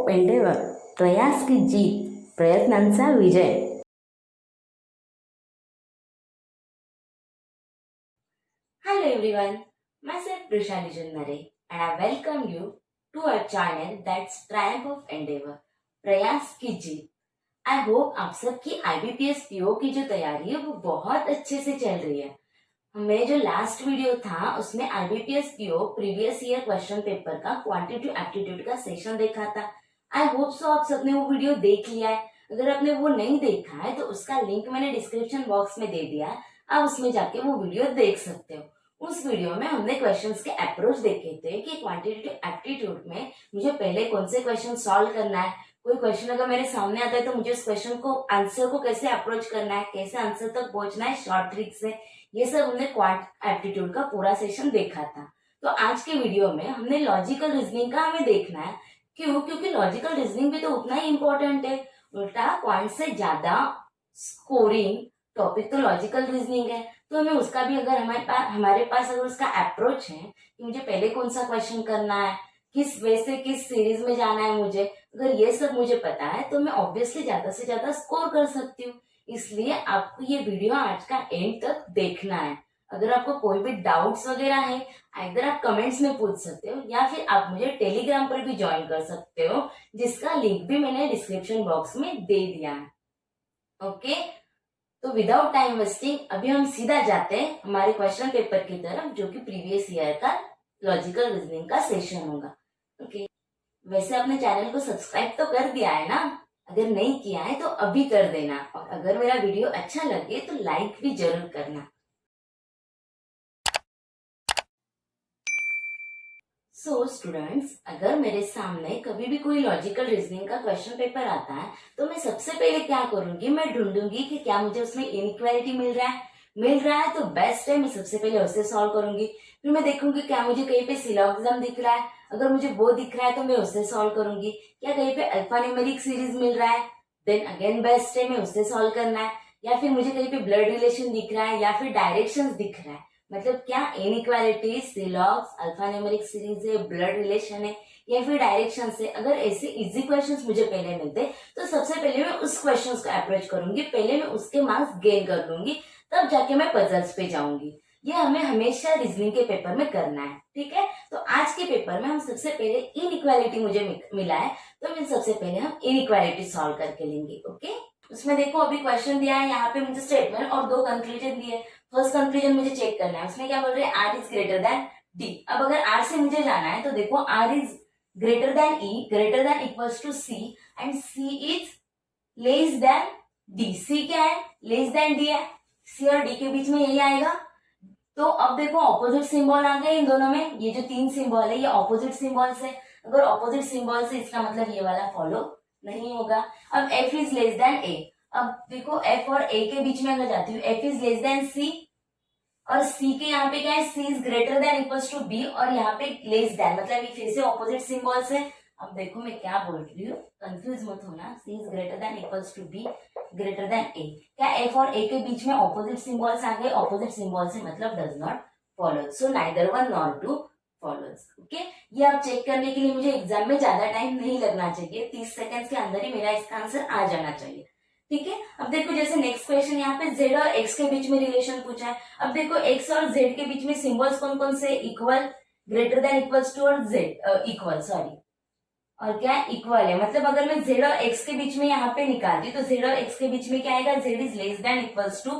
Endeavour, प्रयास की जीत, प्रयत्नांचा विजय. Hello everyone, myself Prishali Jannare and I welcome you to our channel that's Triumph of Endeavor, प्रयास की जीत. I hope आप सबकी IBPS PO की जो तैयारी है वो बहुत अच्छे से चल रही है. हमें जो लास्ट वीडियो था उसमें IBPS PO previous year question paper का क्वांटिटेटिव एप्टीट्यूड का सेशन देखा था. आई होप सो आप सबने वो वीडियो देख लिया है. अगर आपने वो नहीं देखा है तो उसका लिंक मैंने डिस्क्रिप्शन बॉक्स में दे दिया है, आप उसमें जाके वो वीडियो देख सकते हो. उस वीडियो में हमने क्वेश्चंस के अप्रोच देखे थे कि क्वांटिटेटिव एप्टीट्यूड में मुझे पहले कौन से क्वेश्चन सॉल्व करना है, कोई क्वेश्चन अगर मेरे सामने आता है तो मुझे उस क्वेश्चन को आंसर को कैसे अप्रोच करना है, कैसे आंसर तक पहुंचना है शॉर्ट ट्रिक से. ये सब हमने क्वांट एप्टीट्यूड का पूरा सेशन देखा था. तो आज के वीडियो में हमने लॉजिकल रीजनिंग का हमें देखना है. क्यों? क्योंकि लॉजिकल रीजनिंग भी तो उतना ही इम्पोर्टेंट है. उल्टा क्वांट से ज्यादा स्कोरिंग टॉपिक तो लॉजिकल रीजनिंग है. तो हमें उसका भी अगर हमारे पास अगर उसका अप्रोच है कि मुझे पहले कौन सा क्वेश्चन करना है, किस वे से किस सीरीज में जाना है, मुझे अगर ये सब मुझे पता है तो मैं ऑब्वियसली ज्यादा से ज्यादा स्कोर कर सकती हूँ. इसलिए आपको ये वीडियो आज का एंड तक देखना है. अगर आपको कोई भी डाउट्स वगैरह है, अगर आप कमेंट्स में पूछ सकते हो या फिर आप मुझे टेलीग्राम पर भी ज्वाइन कर सकते हो, जिसका लिंक भी मैंने डिस्क्रिप्शन बॉक्स में दे दिया है. ओके, तो विदाउट टाइम वेस्टिंग अभी हम सीधा जाते हैं हमारे क्वेश्चन पेपर की तरफ, जो कि प्रीवियस ईयर का लॉजिकल रीजनिंग का सेशन होगा. ओके, वैसे आपने चैनल को सब्सक्राइब तो कर दिया है ना? अगर नहीं किया है तो अभी कर देना, और अगर मेरा वीडियो अच्छा लगे तो लाइक भी जरूर करना. सो स्टूडेंट्स, अगर मेरे सामने कभी भी कोई लॉजिकल रीजनिंग का क्वेश्चन पेपर आता है तो मैं सबसे पहले क्या करूंगी, मैं ढूंढूंगी कि क्या मुझे उसमें इनइक्वालिटी मिल रहा है तो बेस्ट है, मैं सबसे पहले उसे सॉल्व करूंगी. फिर मैं देखूंगी क्या मुझे कहीं पे सिलोगिज्म दिख रहा है, अगर मुझे वो दिख रहा है तो मैं उससे सॉल्व करूंगी. क्या कहीं पे अल्फा न्यूमेरिक सीरीज मिल रहा है, देन अगेन बेस्ट है, मैं उससे सॉल्व करना है. या फिर मुझे कहीं पे ब्लड रिलेशन दिख रहा है या फिर डायरेक्शंस दिख रहा है, मतलब क्या इनइक्वालिटी सिलॉग्स अल्फा न्यूमेरिक सीरीज है, ब्लड रिलेशन है या फिर डायरेक्शन से. अगर ऐसे इजी क्वेश्चंस मुझे पहले मिलते तो सबसे पहले मैं उस क्वेश्चंस को अप्रोच करूंगी, पहले मैं उसके मार्क्स गेन कर लूंगी, तब जाके मैं पजल्स पे जाऊंगी. ये हमें हमेशा रीजनिंग के पेपर में करना है. ठीक है, तो आज के पेपर में हम सबसे पहले इनइक्वालिटी मुझे मिला है तो मैं सबसे पहले हम इनइक्वालिटी सॉल्व करके लेंगे. ओके, उसमें देखो अभी क्वेश्चन दिया है, यहाँ पे मुझे स्टेटमेंट और दो कंक्लूजन दिए. फर्स्ट कंक्लूजन मुझे चेक करना है, उसमें क्या बोल रहे हैं, R is greater than D. अब अगर आर से मुझे जाना है तो देखो R is greater than E, greater than equals to C and C is less than D. C क्या है, लेस देन डी है. सी और डी के बीच में यही आएगा. तो अब देखो ऑपोजिट सिंबल आ गए इन दोनों में, ये जो तीन सिंबल है ये ऑपोजिट सिंबल्स है. अगर ऑपोजिट सिंबल से इसका मतलब ये वाला फॉलो नहीं होगा. अब एफ इज लेस देन ए. अब देखो एफ और ए के बीच में अगर जाती हूँ, F is less than C और सी के यहाँ पे क्या है, C is greater than equals to B और यहाँ पे लेस देन, मतलब ये फिर से ऑपोजिट सिंबल्स है. अब देखो मैं क्या बोल रही हूँ, कंफ्यूज मत होना. C is greater than equals to B, greater than A. क्या एफ और ए के बीच में ऑपोजिट सिंबल्स आ गए, ऑपोजिट सिंबल्स से मतलब does not follow, so neither one nor two follows. Okay, ये आप चेक करने के लिए मुझे एग्जाम में ज्यादा टाइम नहीं लगना चाहिए, 30 सेकंड्स के अंदर ही मेरा इसका आंसर आ जाना चाहिए. ठीक है, अब देखो जैसे नेक्स्ट क्वेश्चन यहाँ पे z और x के बीच में रिलेशन पूछा है. अब देखो x और z के बीच में सिंबल्स कौन कौन से, equal, greater than equals to और z इक्वल, सॉरी, और क्या है, इक्वल है. मतलब अगर मैं z और x के बीच में यहाँ पे निकालती तो z और x के बीच में क्या आएगा, z is less than equals to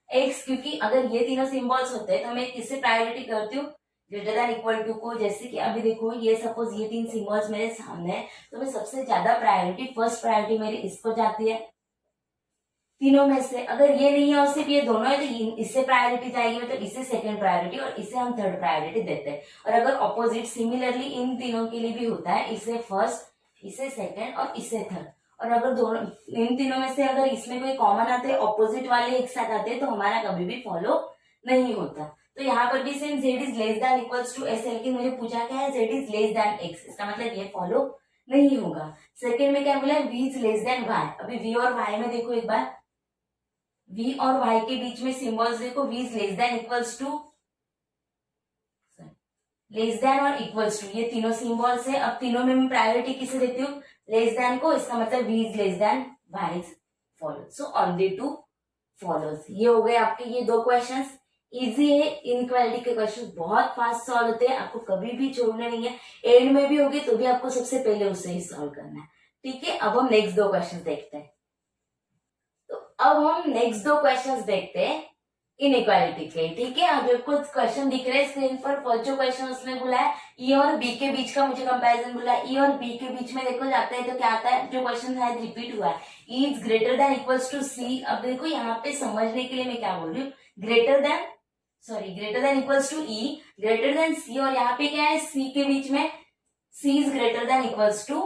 x. क्योंकि अगर ये तीनों सिंबल्स होते हैं तो मैं किससे प्रायोरिटी करती हूँ, ग्रेटर देन इक्वल टू को. जैसे कि अभी देखो ये सपोज ये तीन सिंबल्स मेरे सामने है तो मैं सबसे ज्यादा प्रायोरिटी, फर्स्ट प्रायोरिटी मेरी इसको जाती है तीनों में से. अगर ये नहीं है और सिर्फ ये दोनों है तो इससे प्रायोरिटी जाएगी, मतलब इसे सेकंड प्रायोरिटी और इसे हम थर्ड प्रायोरिटी देते हैं. और अगर ऑपोजिट सिमिलरली इन तीनों के लिए भी होता है, इसे फर्स्ट, इसे सेकंड और इसे थर्ड. और अगर दोनों इन तीनों में से अगर इसमें कोई कॉमन आते हैं, ऑपोजिट वाले एक साथ आते हैं तो हमारा कभी भी फॉलो नहीं होता. तो यहाँ पर भी same z is less than equals to ऐसे, लेकिन मुझे पूछा क्या है, z is less than x, इसका मतलब ये फॉलो नहीं होगा. सेकेंड में क्या बोला है, v is less then y. अभी v और y में देखो एक बार, v और y के बीच में सिंबल्स देखो, v is less than equals to, less than और इक्वल्स टू, ये तीनों सिंबल्स है। अब तीनों में मैं प्रायोरिटी किसे देती हूँ, लेस देन को, इसका मतलब v is less then y is follows, so only two follows. ये हो गए आपके ये दो क्वेश्चंस, इजी है। इनइक्वालिटी के क्वेश्चन बहुत फास्ट सॉल्व होते हैं, आपको कभी भी छोड़ना नहीं है, एंड में भी होगी तो भी आपको सबसे पहले उससे ही सॉल्व करना है, ठीक है। अब हम नेक्स्ट दो क्वेश्चन देखते हैं। तो अब हम नेक्स्ट दो क्वेश्चंस देखते हैं इनइक्वालिटी के, ठीक है। अब कुछ क्वेश्चन दिख रहे हैं स्क्रीन पर। फर्स्ट जो क्वेश्चन उसमें बोला है ई और बी के बीच का मुझे कंपैरिजन बोला है। ई और बी के बीच में देखो जाते हैं तो क्या आता है, जो क्वेश्चन शायद रिपीट हुआ है, E is greater than equals to C. अब देखो यहाँ पे समझने के लिए मैं क्या बोल रही हूँ, greater than equals to E, greater than C, और यहाँ पे क्या है सी के बीच में C is greater than equals to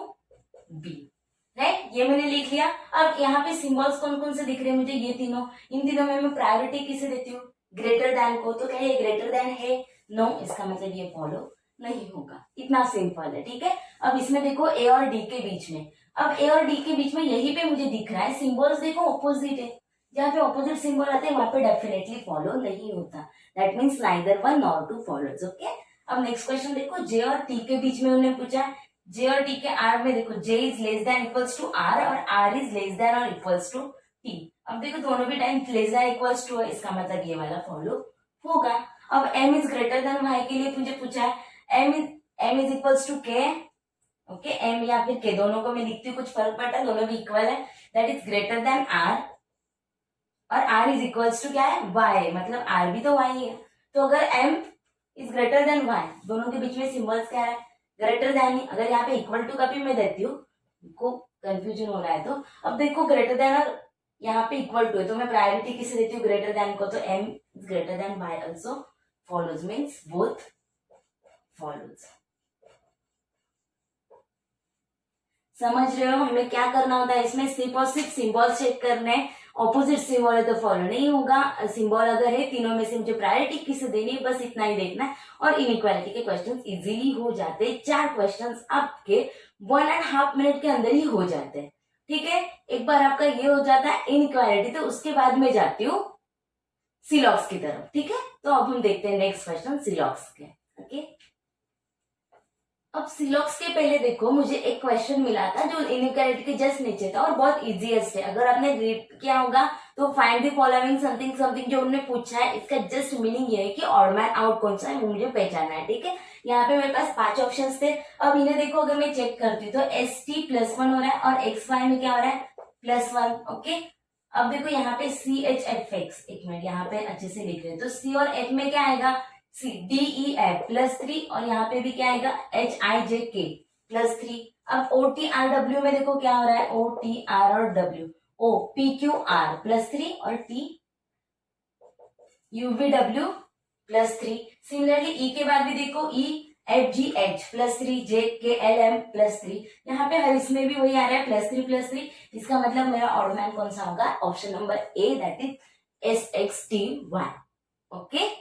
B, right. ये मैंने लिख लिया। अब यहाँ पे सिंबल्स कौन कौन से दिख रहे हैं मुझे, ये तीनों, इन तीनों में मैं प्रायोरिटी किसे देती हूँ, ग्रेटर देन को। तो क्या ये ग्रेटर देन है, नो, इसका मतलब ये फॉलो नहीं होगा, इतना सिंपल है, ठीक है। अब इसमें देखो ए और डी के बीच में, अब ए और डी के बीच में यही पे मुझे दिख रहा है सिंबल्स देखो ऑपोजिट है, जहाँ पे ऑपोजिट सिंबल आते हैं वहां पे डेफिनेटली फॉलो नहीं होता, that means neither one nor two follows, okay. अब नेक्स्ट क्वेश्चन देखो, जे और टी के बीच में उन्होंने पूछा, जे और टी के आर में देखो J is less than equals to R और आर इज लेस देन और इक्वल्स टू टी। अब देखो दोनों भी time less than equals to है, इसका मतलब ये वाला फॉलो होगा। अब M is greater than Y के लिए मुझे पूछा है, M is equals to K, okay, M या फिर के, दोनों को मैं लिखती हूँ, कुछ फर्क पड़ता है, दोनों भी इक्वल है, that is greater than R, और आर इज इक्वल्स टू क्या है, वाई, मतलब आर भी तो वाई है। तो अगर M is greater than Y, दोनों के बीच में सिंबल्स क्या है, ग्रेटर देन ही। अगर यहाँ पे इक्वल टू का भी मैं देती हूँ, को कंफ्यूजन हो रहा है, तो अब देखो ग्रेटर देन और यहाँ पे इक्वल टू है, तो मैं प्रायोरिटी किसे देती हूँ, ग्रेटर देन को, तो M is greater than Y also follows, means both follows. समझ रहे हो हमें क्या करना होता है इसमें, सिर्फ और सिर्फ सिंबल चेक करने, ऑपोजिट सिंबल है तो फॉलो नहीं होगा, सिंबल अगर है तीनों में से मुझे प्रायोरिटी किसे देनी है, बस इतना ही देखना है, और इनइक्वालिटी के क्वेश्चंस इजीली हो जाते हैं। 4 क्वेश्चंस आपके 1.5 मिनट के अंदर ही हो जाते हैं, ठीक है। एक बार आपका ये हो जाता है इनइक्वालिटी, तो उसके बाद में जाती हूँ सिलॉक्स की तरफ, ठीक है। तो अब हम देखते हैं नेक्स्ट क्वेश्चन सिलॉक्स के, ओके। अब सिलॉक्स के पहले देखो मुझे एक क्वेश्चन मिला था जो इनइक्वालिटी के जस्ट नीचे था और बहुत इजीएस्ट है, अगर आपने रीड किया होगा तो find the following something something जो उन्होंने पूछा है, इसका जस्ट मीनिंग ये है कि ऑड मैन आउट कौन सा है वो मुझे पहचानना है, ठीक है। यहाँ पे मेरे पास 5 ऑप्शन थे। अब इन्हें देखो अगर मैं चेक करती हूँ तो एस टी +1 हो रहा है और एक्स वाई में क्या हो रहा है +1, ओके। अब देखो यहाँ पे सी एच एफ एक्स, एक मिनट यहाँ पे अच्छे से लिख रहे हैं, तो सी और एफ में क्या आएगा सी डी ई एफ +3, और यहाँ पे भी क्या आएगा एच आई जे के +3। अब ओ टी आर डब्ल्यू में देखो क्या हो रहा है, ओ टी आर और W, O P Q R +3 और T U V W +3। Similarly E के बाद भी देखो ई एफ जी एच +3, जे के एल एम +3, यहाँ पे हर इसमें भी वही आ रहा है +3, इसका मतलब मेरा ऑड मैन कौन सा होगा, option number A, that is S X T Y, okay.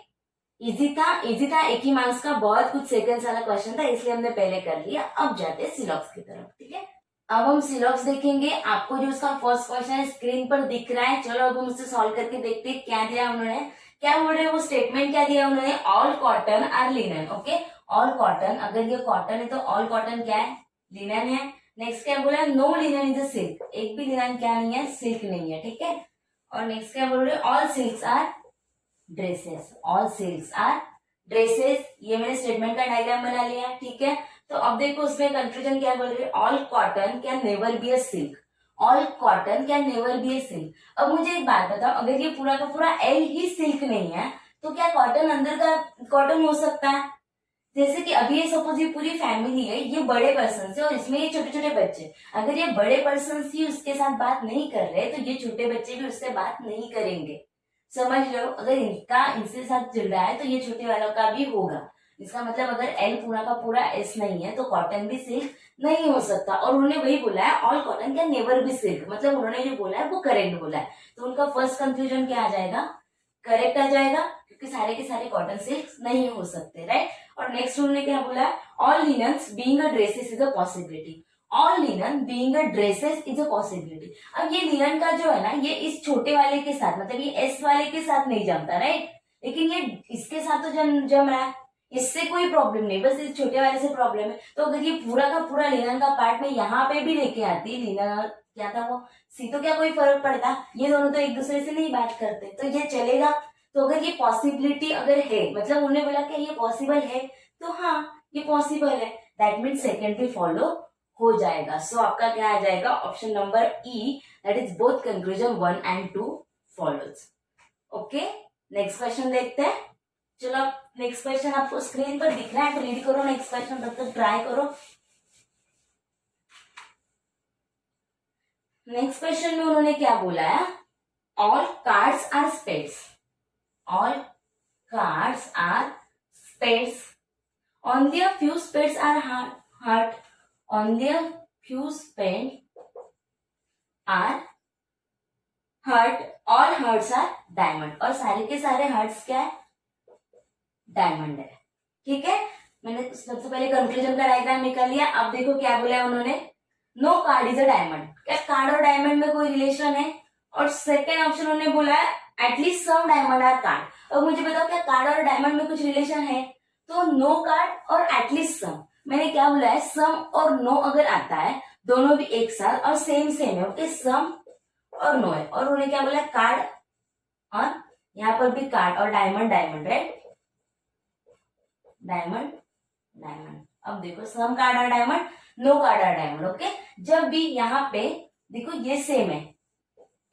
Easy था, एक ही मार्क्स का, बहुत कुछ सेकंड्स वाला क्वेश्चन था, इसलिए हमने पहले कर लिया। अब जाते हैं सिलॉक्स की तरफ, ठीक है। अब हम सिलॉक्स देखेंगे, आपको जो उसका फर्स्ट क्वेश्चन है स्क्रीन पर दिख रहा है, चलो अब हम उससे सॉल्व करके देखते हैं क्या दिया उन्होंने, क्या बोल रहे हैं वो स्टेटमेंट क्या दिया उन्होंने, all cotton are linen, okay. All cotton, अगर ये कॉटन है तो ऑल कॉटन क्या है, लिनन है। नेक्स्ट क्या बोला है, no linen is a silk, एक भी लिनन क्या नहीं है, सिल्क नहीं है, ठीक है। और नेक्स्ट क्या बोल रहे हैं, all silks are dresses, all silks are dresses, ये मैंने स्टेटमेंट का डायग्राम बना लिया, ठीक है। तो अब देखो उसमें कंक्लूजन क्या बोल रही है, all cotton can never be a silk, all cotton can never be a silk. अब मुझे एक बात बताओ, अगर ये पूरा का पूरा एल ही सिल्क नहीं है तो क्या कॉटन अंदर का कॉटन हो सकता है, जैसे कि अभी ये सपोज ये पूरी फैमिली है, ये बड़े पर्सन है और इसमें ये छोटे छोटे बच्चे, अगर ये बड़े पर्सन ही उसके साथ बात नहीं कर रहे तो ये छोटे बच्चे भी उससे बात नहीं करेंगे, समझ रहे हो। अगर इनका इनसे साथ चल रहा है तो ये छोटे वालों का भी होगा, इसका मतलब अगर एल पूरा का पूरा एस नहीं है तो कॉटन भी सिल्क नहीं हो सकता। और उन्होंने वही बोला है all cotton can never be silk, मतलब उन्होंने जो बोला है वो करेक्ट बोला है, तो उनका फर्स्ट कंक्लूजन क्या आ जाएगा, करेक्ट आ जाएगा, क्योंकि सारे के सारे कॉटन सिल्क नहीं हो सकते, राइट। और नेक्स्ट उन्होंने क्या बोला, all linens being a dresses is a possibility, all linen being a dresses is a possibility. अब ये लिनन का जो है ना, ये इस छोटे वाले के साथ, मतलब ये एस वाले के साथ नहीं जमता, राइट, लेकिन ये इसके साथ तो जम रहा है, इससे कोई प्रॉब्लम नहीं, बस इस छोटे वाले से प्रॉब्लम है। तो अगर ये पूरा का पूरा लिनन का पार्ट में यहाँ पे भी लेके आती लिनन, क्या था वो सी, तो क्या कोई फर्क पड़ता? ये दोनों तो एक दूसरे से नहीं बात करते, तो ये चलेगा। तो अगर ये पॉसिबिलिटी अगर है, मतलब उन्होंने बोला कि ये पॉसिबल है, तो हाँ ये पॉसिबल है, दैट मीन्स सेकेंड भी फॉलो हो जाएगा। सो आपका क्या आ जाएगा? Option number E, that is both conclusion 1 and 2 follows. Okay, next question देखते हैं। चलो नेक्स्ट क्वेश्चन आपको स्क्रीन पर दिख रहा है, रीड करो नेक्स्ट क्वेश्चन, तब तक ट्राई करो। नेक्स्ट क्वेश्चन में उन्होंने क्या बोला है? All cards are spades, all cards are spades, only a few spades are hurt, only a few spades are hurt, all hearts are diamond, और सारे के सारे हर्ट्स क्या है? डायमंड है। ठीक है, मैंने सबसे पहले कंक्लूजन का डायग्राम निकाल लिया। अब देखो क्या बोला है उन्होंने, no card is a diamond, क्या कार्ड और डायमंड में कोई रिलेशन है? और सेकेंड ऑप्शन उन्होंने बोला है at least some diamond are card. अब मुझे बताओ क्या कार्ड और डायमंड में कुछ रिलेशन है? तो नो कार्ड और एटलीस्ट सम, मैंने क्या बोला है, सम और नो अगर आता है दोनों भी एक साथ और सेम सेम है, ओके, सम और नो है। और उन्होंने क्या बोला, कार्ड और यहाँ पर भी कार्ड और diamond diamond, right, diamond diamond. अब देखो सम कार्ड और डायमंड, नो कार्ड और डायमंड, ओके। जब भी यहाँ पे देखो ये सेम है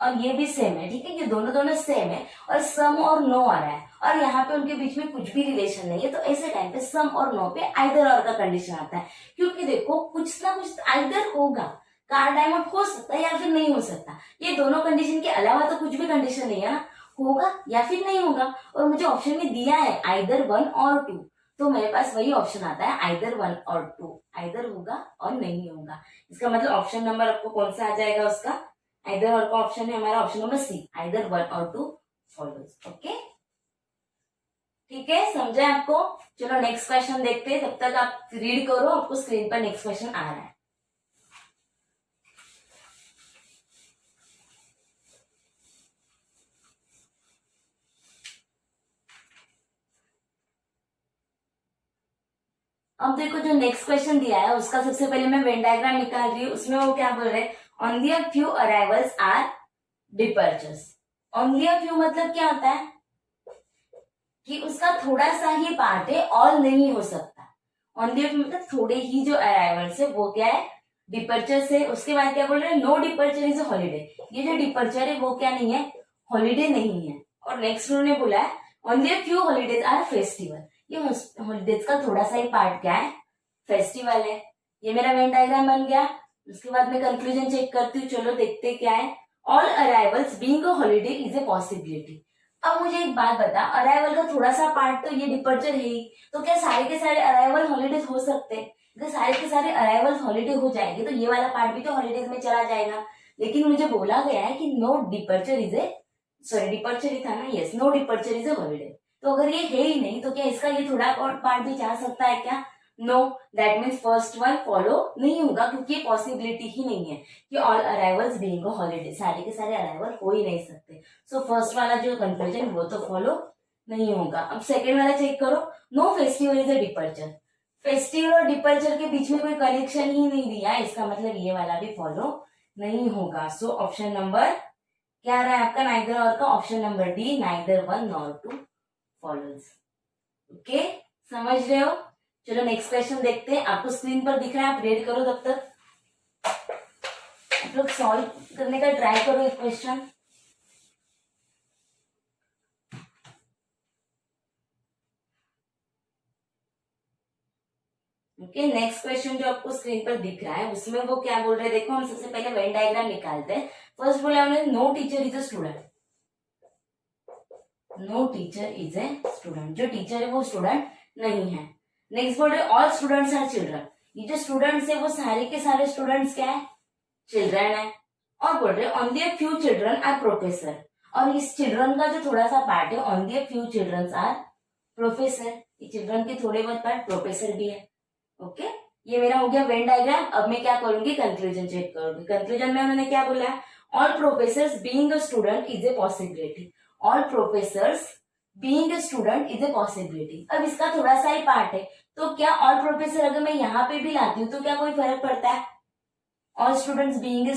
और ये भी सेम है, ठीक है, ये दोनों दोनों सेम है और सम और नो आ रहा है और यहाँ पे उनके बीच में कुछ भी रिलेशन नहीं है, तो ऐसे टाइम पे सम और नो पे आइदर और का कंडीशन आता है। क्योंकि देखो कुछ ना कुछ आइदर होगा, कार्ड डायमंड हो सकता है या फिर नहीं हो सकता, ये दोनों कंडीशन के अलावा तो कुछ भी कंडीशन नहीं है ना, होगा या फिर नहीं होगा। और मुझे ऑप्शन में दिया है आइदर 1 और 2, तो मेरे पास वही ऑप्शन आता है आइदर 1 और 2, आइदर होगा और नहीं होगा। इसका मतलब ऑप्शन नंबर आपको कौन सा आ जाएगा उसका, आइदर और का ऑप्शन है हमारा ऑप्शन नंबर सी, आइदर 1 और 2 फॉलोज। ओके, ठीक है, समझे आपको? चलो नेक्स्ट क्वेश्चन देखते हैं, तब तक आप रीड करो, आपको स्क्रीन पर नेक्स्ट क्वेश्चन आ रहा है। अब देखो जो नेक्स्ट क्वेश्चन दिया है उसका सबसे पहले मैं वेन डायग्राम निकाल रही हूँ। उसमें वो क्या बोल रहे हैं, only a few arrivals are departures. Only a few मतलब क्या होता है कि उसका थोड़ा सा ही पार्ट है, ऑल नहीं हो सकता। ओनली अ फ्यू मतलब थोड़े ही जो अराइवल्स है वो क्या है, डिपर्चर्स है। उसके बाद क्या बोल रहे हैं, no departure is a holiday, ये जो डिपर्चर है वो क्या नहीं है, हॉलीडे नहीं है। और नेक्स्ट उन्होंने बोला है only a few holidays are festival, ये हॉलीडेज का थोड़ा सा ही पार्ट क्या है, फेस्टिवल है। ये मेरा वेन डायग्राम बन गया। उसके बाद मैं कंक्लूजन चेक करती हूँ, चलो देखते क्या है। All arrivals being a holiday is a possibility. अब मुझे एक बात बता, अराइवल का थोड़ा सा पार्ट तो ये डिपर्चर है ही, तो क्या सारे के सारे अराइवल हॉलीडेज हो सकते हैं? अगर सारे के सारे अराइवल हॉलीडे हो जाएंगे तो ये वाला पार्ट भी तो हॉलीडेज में चला जाएगा। लेकिन मुझे बोला गया है कि no departure is a, sorry departure ही था ना, yes, no departure is a holiday. तो अगर ये है ही नहीं तो क्या इसका ये थोड़ा पार्ट भी जा सकता है क्या? No, that means first one follow नहीं होगा, क्योंकि ये पॉसिबिलिटी ही नहीं है कि all arrivals being a holiday, सारे के सारे अराइवल हो ही नहीं सकते। सो फर्स्ट वाला जो कंक्लूजन वो तो फॉलो नहीं होगा। अब सेकेंड वाला चेक करो, no festival is a departure. Festival और डिपर्चर के बीच में कोई कनेक्शन ही नहीं दिया, इसका मतलब ये वाला भी फॉलो नहीं होगा। सो ऑप्शन नंबर क्या रहा है आपका, नाइदर और का, option number D, neither 1 nor 2 follows. Okay, समझ रहे हो? चलो नेक्स्ट क्वेश्चन देखते हैं, आपको स्क्रीन पर दिख रहा है, आप रीड करो, तब तक आप लोग सॉल्व करने का ट्राई करो एक क्वेश्चन। ओके, नेक्स्ट क्वेश्चन जो आपको स्क्रीन पर दिख रहा है उसमें वो क्या बोल रहे हैं, देखो हम सबसे पहले वेन डायग्राम निकालते हैं। फर्स्ट बोला हमने no teacher is a student, no teacher is a student, जो टीचर है वो स्टूडेंट नहीं है। नेक्स्ट बोल रहे ऑल स्टूडेंट्स आर चिल्ड्रन, ये जो स्टूडेंट्स है वो सारे के सारे स्टूडेंट्स क्या है, चिल्ड्रन है। और बोल रहे only a few children are professor, और इस चिल्ड्रन का जो थोड़ा सा पार्ट है, only a few children are professor, ये चिल्ड्रन के थोड़े बहुत पार्ट प्रोफेसर भी है। ओके, ये मेरा हो गया वेन डायग्राम। अब मैं क्या करूंगी, कंक्लूजन चेक करूंगी। कंक्लूजन में उन्होंने क्या बोला है, all professors being a student is a possibility, all professors being a student is a possibility. अब इसका थोड़ा सा ही पार्ट है, तो क्या ऑल प्रोफेसर अगर मैं यहाँ पे भी लाती हूँ तो क्या कोई फर्क पड़ता है? All students being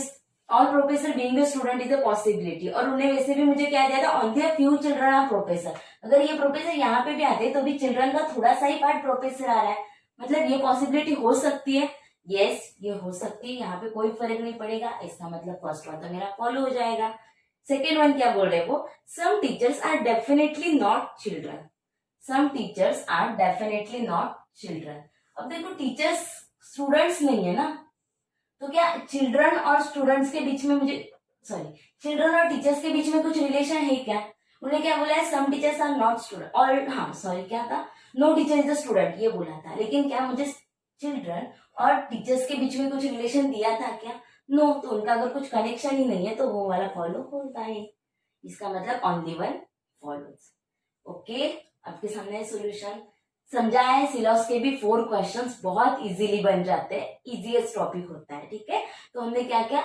all professor being a student is a possibility, और उन्हें वैसे भी मुझे क्या दिया था, on the few children are professor. अगर ये प्रोफेसर यहाँ पे भी आते तो भी चिल्ड्रन का थोड़ा सा ही पार्ट प्रोफेसर आ रहा है, मतलब ये पॉसिबिलिटी हो सकती है। यस ये हो सकती है, यहाँ पे कोई फर्क नहीं पड़ेगा, इसका मतलब फर्स्ट वन तो मेरा फॉलो हो जाएगा। सेकेंड वन क्या बोल रहे हैं वो, some teachers are definitely not children. Some teachers are definitely not children. अब देखो टीचर्स स्टूडेंट्स नहीं है ना, तो क्या चिल्ड्रन और स्टूडेंट्स के बीच में मुझे चिल्ड्रन और टीचर्स के बीच में कुछ रिलेशन है क्या? उन्हें क्या बोला है, some teachers are not student, और हाँ सॉरी क्या था, no teacher is a student ये बोला था, लेकिन क्या मुझे चिल्ड्रन और टीचर्स के बीच में कुछ रिलेशन दिया था क्या? नो, तो उनका अगर कुछ कनेक्शन ही नहीं है तो वो वाला फॉलो होता है, इसका मतलब ओनली वन फॉलोज। ओके, आपके सामने सोल्यूशन समझा है। सिलॉक्स के भी 4 क्वेश्चंस बहुत इजीली बन जाते हैं, इजीएस्ट टॉपिक होता है, ठीक है। तो हमने क्या क्या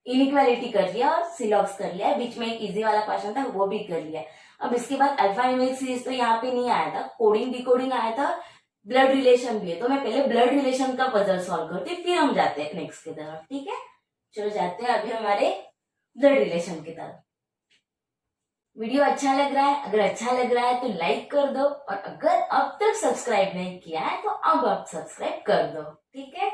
इनइक्वालिटी कर लिया और सिलॉक्स कर लिया, बीच में एक इजी वाला क्वेश्चन था वो भी कर लिया। अब इसके बाद अल्फा न्यूमेरिक सीरीज तो यहाँ पे नहीं आया था, कोडिंग डिकोडिंग आया था, ब्लड रिलेशन भी है, तो मैं पहले ब्लड रिलेशन का पजल सॉल्व करती हूँ, फिर हम जाते हैं नेक्स्ट की तरफ, ठीक है। चलो जाते हैं अभी हमारे ब्लड रिलेशन की तरफ। वीडियो अच्छा लग रहा है, अगर अच्छा लग रहा है तो लाइक कर दो, और अगर अब तक सब्सक्राइब नहीं किया है तो अब आप सब्सक्राइब कर दो, ठीक है।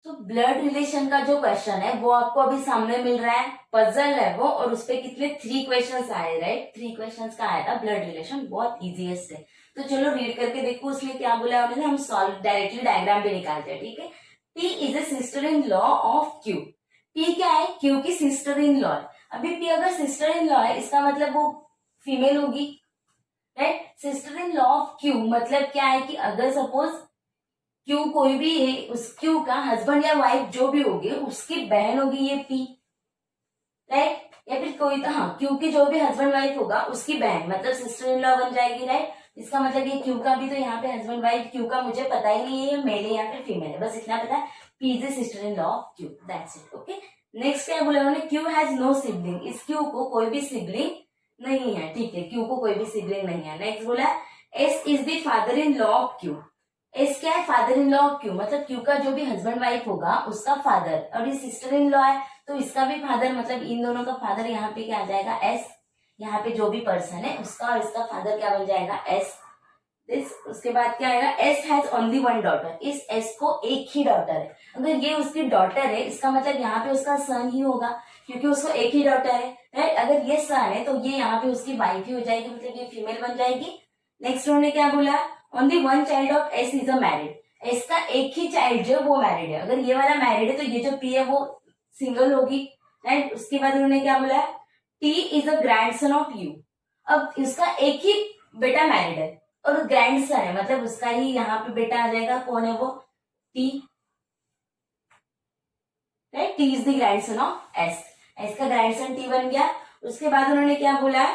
तो ब्लड रिलेशन का जो क्वेश्चन है वो आपको अभी सामने मिल रहा है, पजल है वो, और उसपे कितने 3 क्वेश्चंस आए, राइट। 3 क्वेश्चंस का आया था ब्लड रिलेशन, बहुत इजीएस्ट है। तो चलो रीड करके देखो उसमें क्या बोला उन्होंने, हम सॉल्व डायरेक्टली डायग्राम भी निकालते हैं, ठीक है। P is a sister in law of Q। P क्या है, Q की सिस्टर इन लॉ है। अभी P अगर सिस्टर इन लॉ है, इसका मतलब वो फीमेल होगी, right. Sister in law of Q मतलब क्या है कि अगर सपोज क्यू कोई भी है, उस क्यू का हस्बैंड या वाइफ जो भी होगी उसकी बहन होगी ये पी, राइट। या फिर कोई तो हाँ क्यू की जो भी हस्बैंड वाइफ होगा उसकी बहन, मतलब सिस्टर इन लॉ बन जाएगी, राइट। इसका मतलब ये क्यू का भी तो यहाँ पे हस्बैंड वाइफ, क्यू का मुझे पता ही नहीं है ये मेल है या फिर फीमेल है, बस इतना पता है, P is sister in law of Q, that's it. Okay, next क्या बोला उन्होंने, क्यू हैज नो सिबलिंग। इस क्यू को कोई भी सिबलिंग नहीं है, ठीक है, क्यू को कोई भी सिबलिंग नहीं है। नेक्स्ट बोला S is the father in law of Q. S क्या है, father in law of Q, मतलब क्यू का जो भी हस्बैंड वाइफ होगा उसका फादर, और ये सिस्टर इन लॉ है तो इसका भी फादर, मतलब इन दोनों का फादर यहाँ पे क्या आ जाएगा, एस। यहाँ पे जो भी पर्सन है उसका और इसका फादर क्या बन जाएगा, एस। दिस उसके बाद क्या आएगा, S has only one daughter. इस एस को एक ही डॉटर है, अगर ये उसकी डॉटर है इसका मतलब यहाँ पे उसका सन ही होगा, क्योंकि उसको एक ही डॉटर है, राइट। अगर ये सन है तो ये यहाँ पे उसकी वाइफ ही हो जाएगी, मतलब ये फीमेल बन जाएगी। नेक्स्ट उन्होंने क्या बोला, only one child of S is a married. S का एक ही चाइल्ड जो वो मैरिड है, अगर ये वाला मैरिड है तो ये जो पी है वो सिंगल होगी, राइट। उसके बाद उन्होंने क्या बोला, T is a grandson of U. अब इसका एक ही बेटा मैरिड है और ग्रैंडसन है, मतलब उसका ही यहाँ पे बेटा आ जाएगा, कौन है वो, T, right. T is the grandson of S, S का ग्रैंडसन टी बन गया। उसके बाद उन्होंने क्या बोला,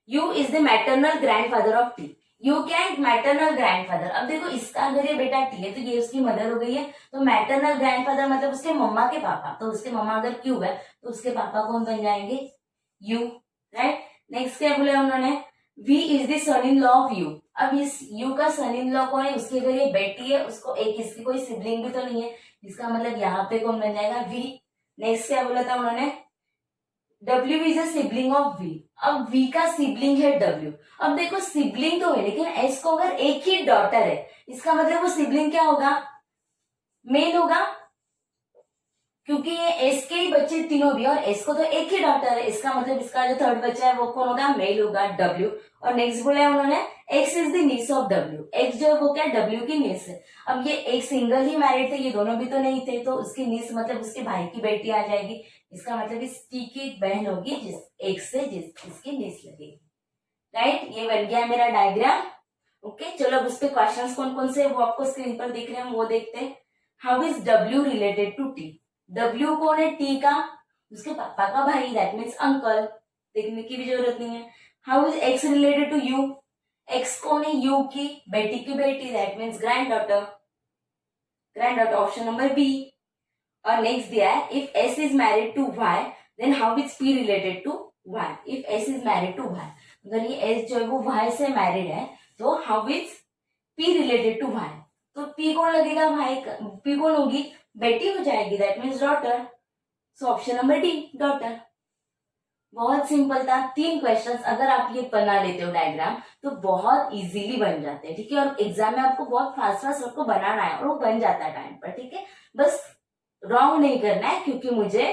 you is the maternal grandfather of T. U क्या है, मैटरनल ग्रैंडफादर। अब देखो इसका अगर ये बेटा टी है तो ये उसकी मदर हो गई है, तो मैटरनल ग्रैंडफादर मतलब उसके मम्मा के पापा, तो उसके मम्मा अगर क्यू है तो उसके पापा कौन बन जाएंगे, यू, राइट। नेक्स्ट क्या बोला उन्होंने, V is the son in law of U. अब इस यू का सन इन लॉ कौन है, उसकी अगर ये बेटी है उसको एक, इसकी कोई सिबलिंग भी तो नहीं है, इसका मतलब यहाँ पे कौन बन जाएगा, वी। नेक्स्ट क्या बोला था उन्होंने, W is a sibling of V। अब V का सिबलिंग है W। अब देखो सिबलिंग तो है लेकिन S को अगर एक ही डॉटर है, इसका मतलब वो सिबलिंग क्या होगा, मेल होगा, क्योंकि ये S के ही बच्चे तीनों भी, और S को तो एक ही डॉटर है, इसका मतलब इसका जो थर्ड बच्चा है वो कौन होगा, मेल होगा, W। और नेक्स्ट बोला है उन्होंने, X is the niece of W। X जो है वो क्या, W की नीस है। अब ये एक सिंगल ही मैरिड थे, ये दोनों भी तो नहीं थे, तो उसकी नीस मतलब उसके भाई की बेटी आ जाएगी, इसका मतलब इस टी की बहन होगी जिस एक से इसकी नीस लगेगी, राइट। ये बन गया मेरा डायग्राम। ओके, चलो अब उस पे क्वेश्चंस कौन कौन से वो आपको स्क्रीन पर दिख रहे हैं वो देखते हैं। How is W related to T. W कौन है, टी का उसके पापा का भाई, दैट मीन्स अंकल, देखने की भी जरूरत नहीं है। How is X related to U. X कौन है, यू की बेटी की बेटी, that means granddaughter, option number B. और नेक्स्ट दिया है if S is married to Y then how is P related to Y. If S is married to Y, अगर ये एस जो है वो वाई से मैरिड है तो how is P related to Y. तो पी कौन लगेगा, भाई पी कौन होगी, बेटी हो जाएगी, that means daughter. So option number D daughter. बहुत सिंपल था, 3 क्वेश्चंस अगर आप ये बना लेते हो डायग्राम तो बहुत इजीली बन जाते हैं, ठीक है। और एग्जाम में आपको बहुत फास्ट फास्ट सबको बनाना है और वो बन जाता है टाइम पर, ठीक है। बस रॉन्ग नहीं करना है क्योंकि मुझे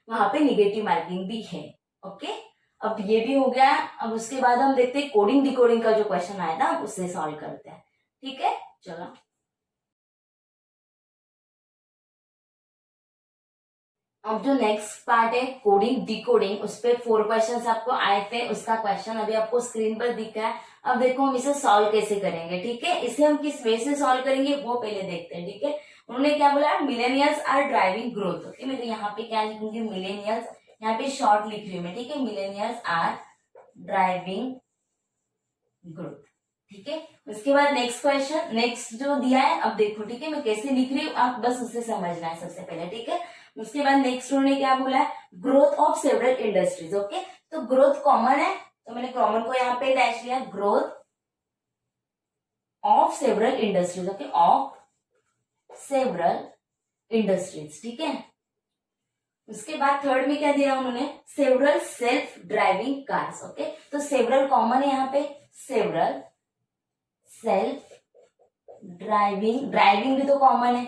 वहां पे निगेटिव मार्किंग भी है, ओके। अब ये भी हो गया। अब उसके बाद हम देखते हैं कोडिंग डिकोडिंग का जो क्वेश्चन आया था उससे सॉल्व करते हैं, ठीक है। चलो अब जो नेक्स्ट पार्ट है कोडिंग डिकोडिंग, उस पे 4 क्वेश्चंस आपको आए थे, उसका क्वेश्चन अभी आपको स्क्रीन पर दिख रहा है। अब देखो हम इसे सॉल्व कैसे करेंगे, ठीक है। इसे हम किस वे से सॉल्व करेंगे वो पहले देखते हैं, ठीक है। उन्होंने क्या बोला, millennials are driving growth, okay. मैं तो यहाँ पे क्या लिखूंगी, मिलेनियल्स, यहाँ पे शॉर्ट लिख रही हूँ मैं, ठीक है। मिलेनियल्स आर ड्राइविंग ग्रोथ, ठीक है। उसके बाद नेक्स्ट क्वेश्चन, नेक्स्ट जो दिया है, अब देखो, ठीक है, मैं कैसे लिख रही हूँ आप बस उसे समझना है सबसे पहले, ठीक है। उसके बाद नेक्स्ट उन्होंने क्या बोला है, growth of several industries, okay. तो ग्रोथ कॉमन है तो मैंने कॉमन को यहाँ पे डैश लिया, growth of several industries, okay, of several industries, ठीक है। उसके बाद थर्ड में क्या दिया उन्होंने, several self driving cars, okay. तो सेवरल कॉमन है यहाँ पे, सेवरल सेल्फ ड्राइविंग, ड्राइविंग भी तो कॉमन है,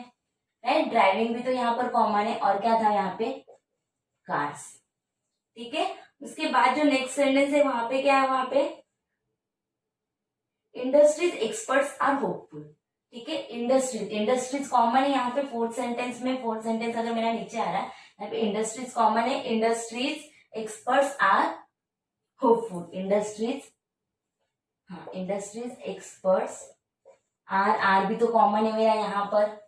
राइट, ड्राइविंग भी तो यहाँ पर कॉमन है, और क्या था यहाँ पे, कार्स, ठीक है। उसके बाद जो नेक्स्ट सेंटेंस है वहां पे क्या है, वहां पे इंडस्ट्रीज एक्सपर्ट्स आर होपफुल, ठीक है। इंडस्ट्रीज, इंडस्ट्रीज कॉमन है यहाँ पे फोर्थ सेंटेंस में, फोर्थ सेंटेंस अगर मेरा नीचे आ रहा है यहाँ पे इंडस्ट्रीज कॉमन है, industries experts are hopeful, industries, हाँ, इंडस्ट्रीज एक्सपर्ट्स आर भी तो कॉमन है मेरा यहाँ पर,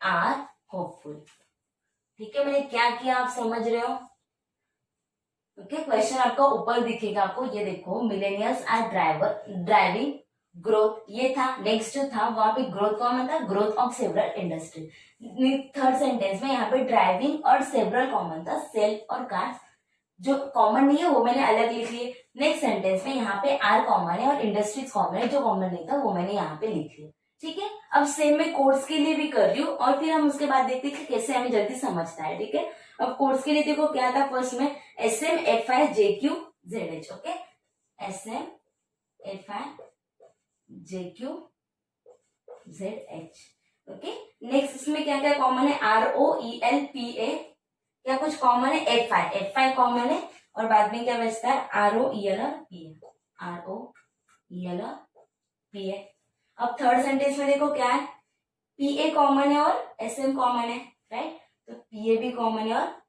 आर होपफुल, ठीक है। मैंने क्या किया आप समझ रहे हो, ओके। क्वेश्चन आपका ऊपर दिखेगा आपको, ये देखो, मिलेनियल्स आर ड्राइविंग ग्रोथ, ये था। नेक्स्ट जो था वहां पे ग्रोथ कॉमन था, growth of several industry. Third sentence में यहाँ पे ड्राइविंग और सेवरल कॉमन था, सेल्फ और कार्स जो कॉमन नहीं है वो मैंने अलग लिख लिए। नेक्स्ट सेंटेंस में यहाँ पे आर कॉमन है और इंडस्ट्रीज कॉमन है, जो कॉमन नहीं था वो मैंने यहाँ पे लिख लिया, ठीक है। अब सेम मैं कोर्स के लिए भी कर रही हूँ और फिर हम उसके बाद देखते हैं कि कैसे हमें जल्दी समझता है, ठीक है। अब कोर्स के लिए देखो क्या था, फर्स्ट में S M F I J Q Z H, okay, S M F I J Q Z H, okay. Next इसमें क्या क्या कॉमन है, R O E L P A, क्या कुछ कॉमन है, एफ आई कॉमन है, और बाद में क्या बचता है, आर ओ ई एल और P A, R O E L और पी ए। अब थर्ड सेंटेंस में देखो क्या है, पी ए कॉमन है और एस एम कॉमन है, राइट। तो पी ए भी कॉमन है और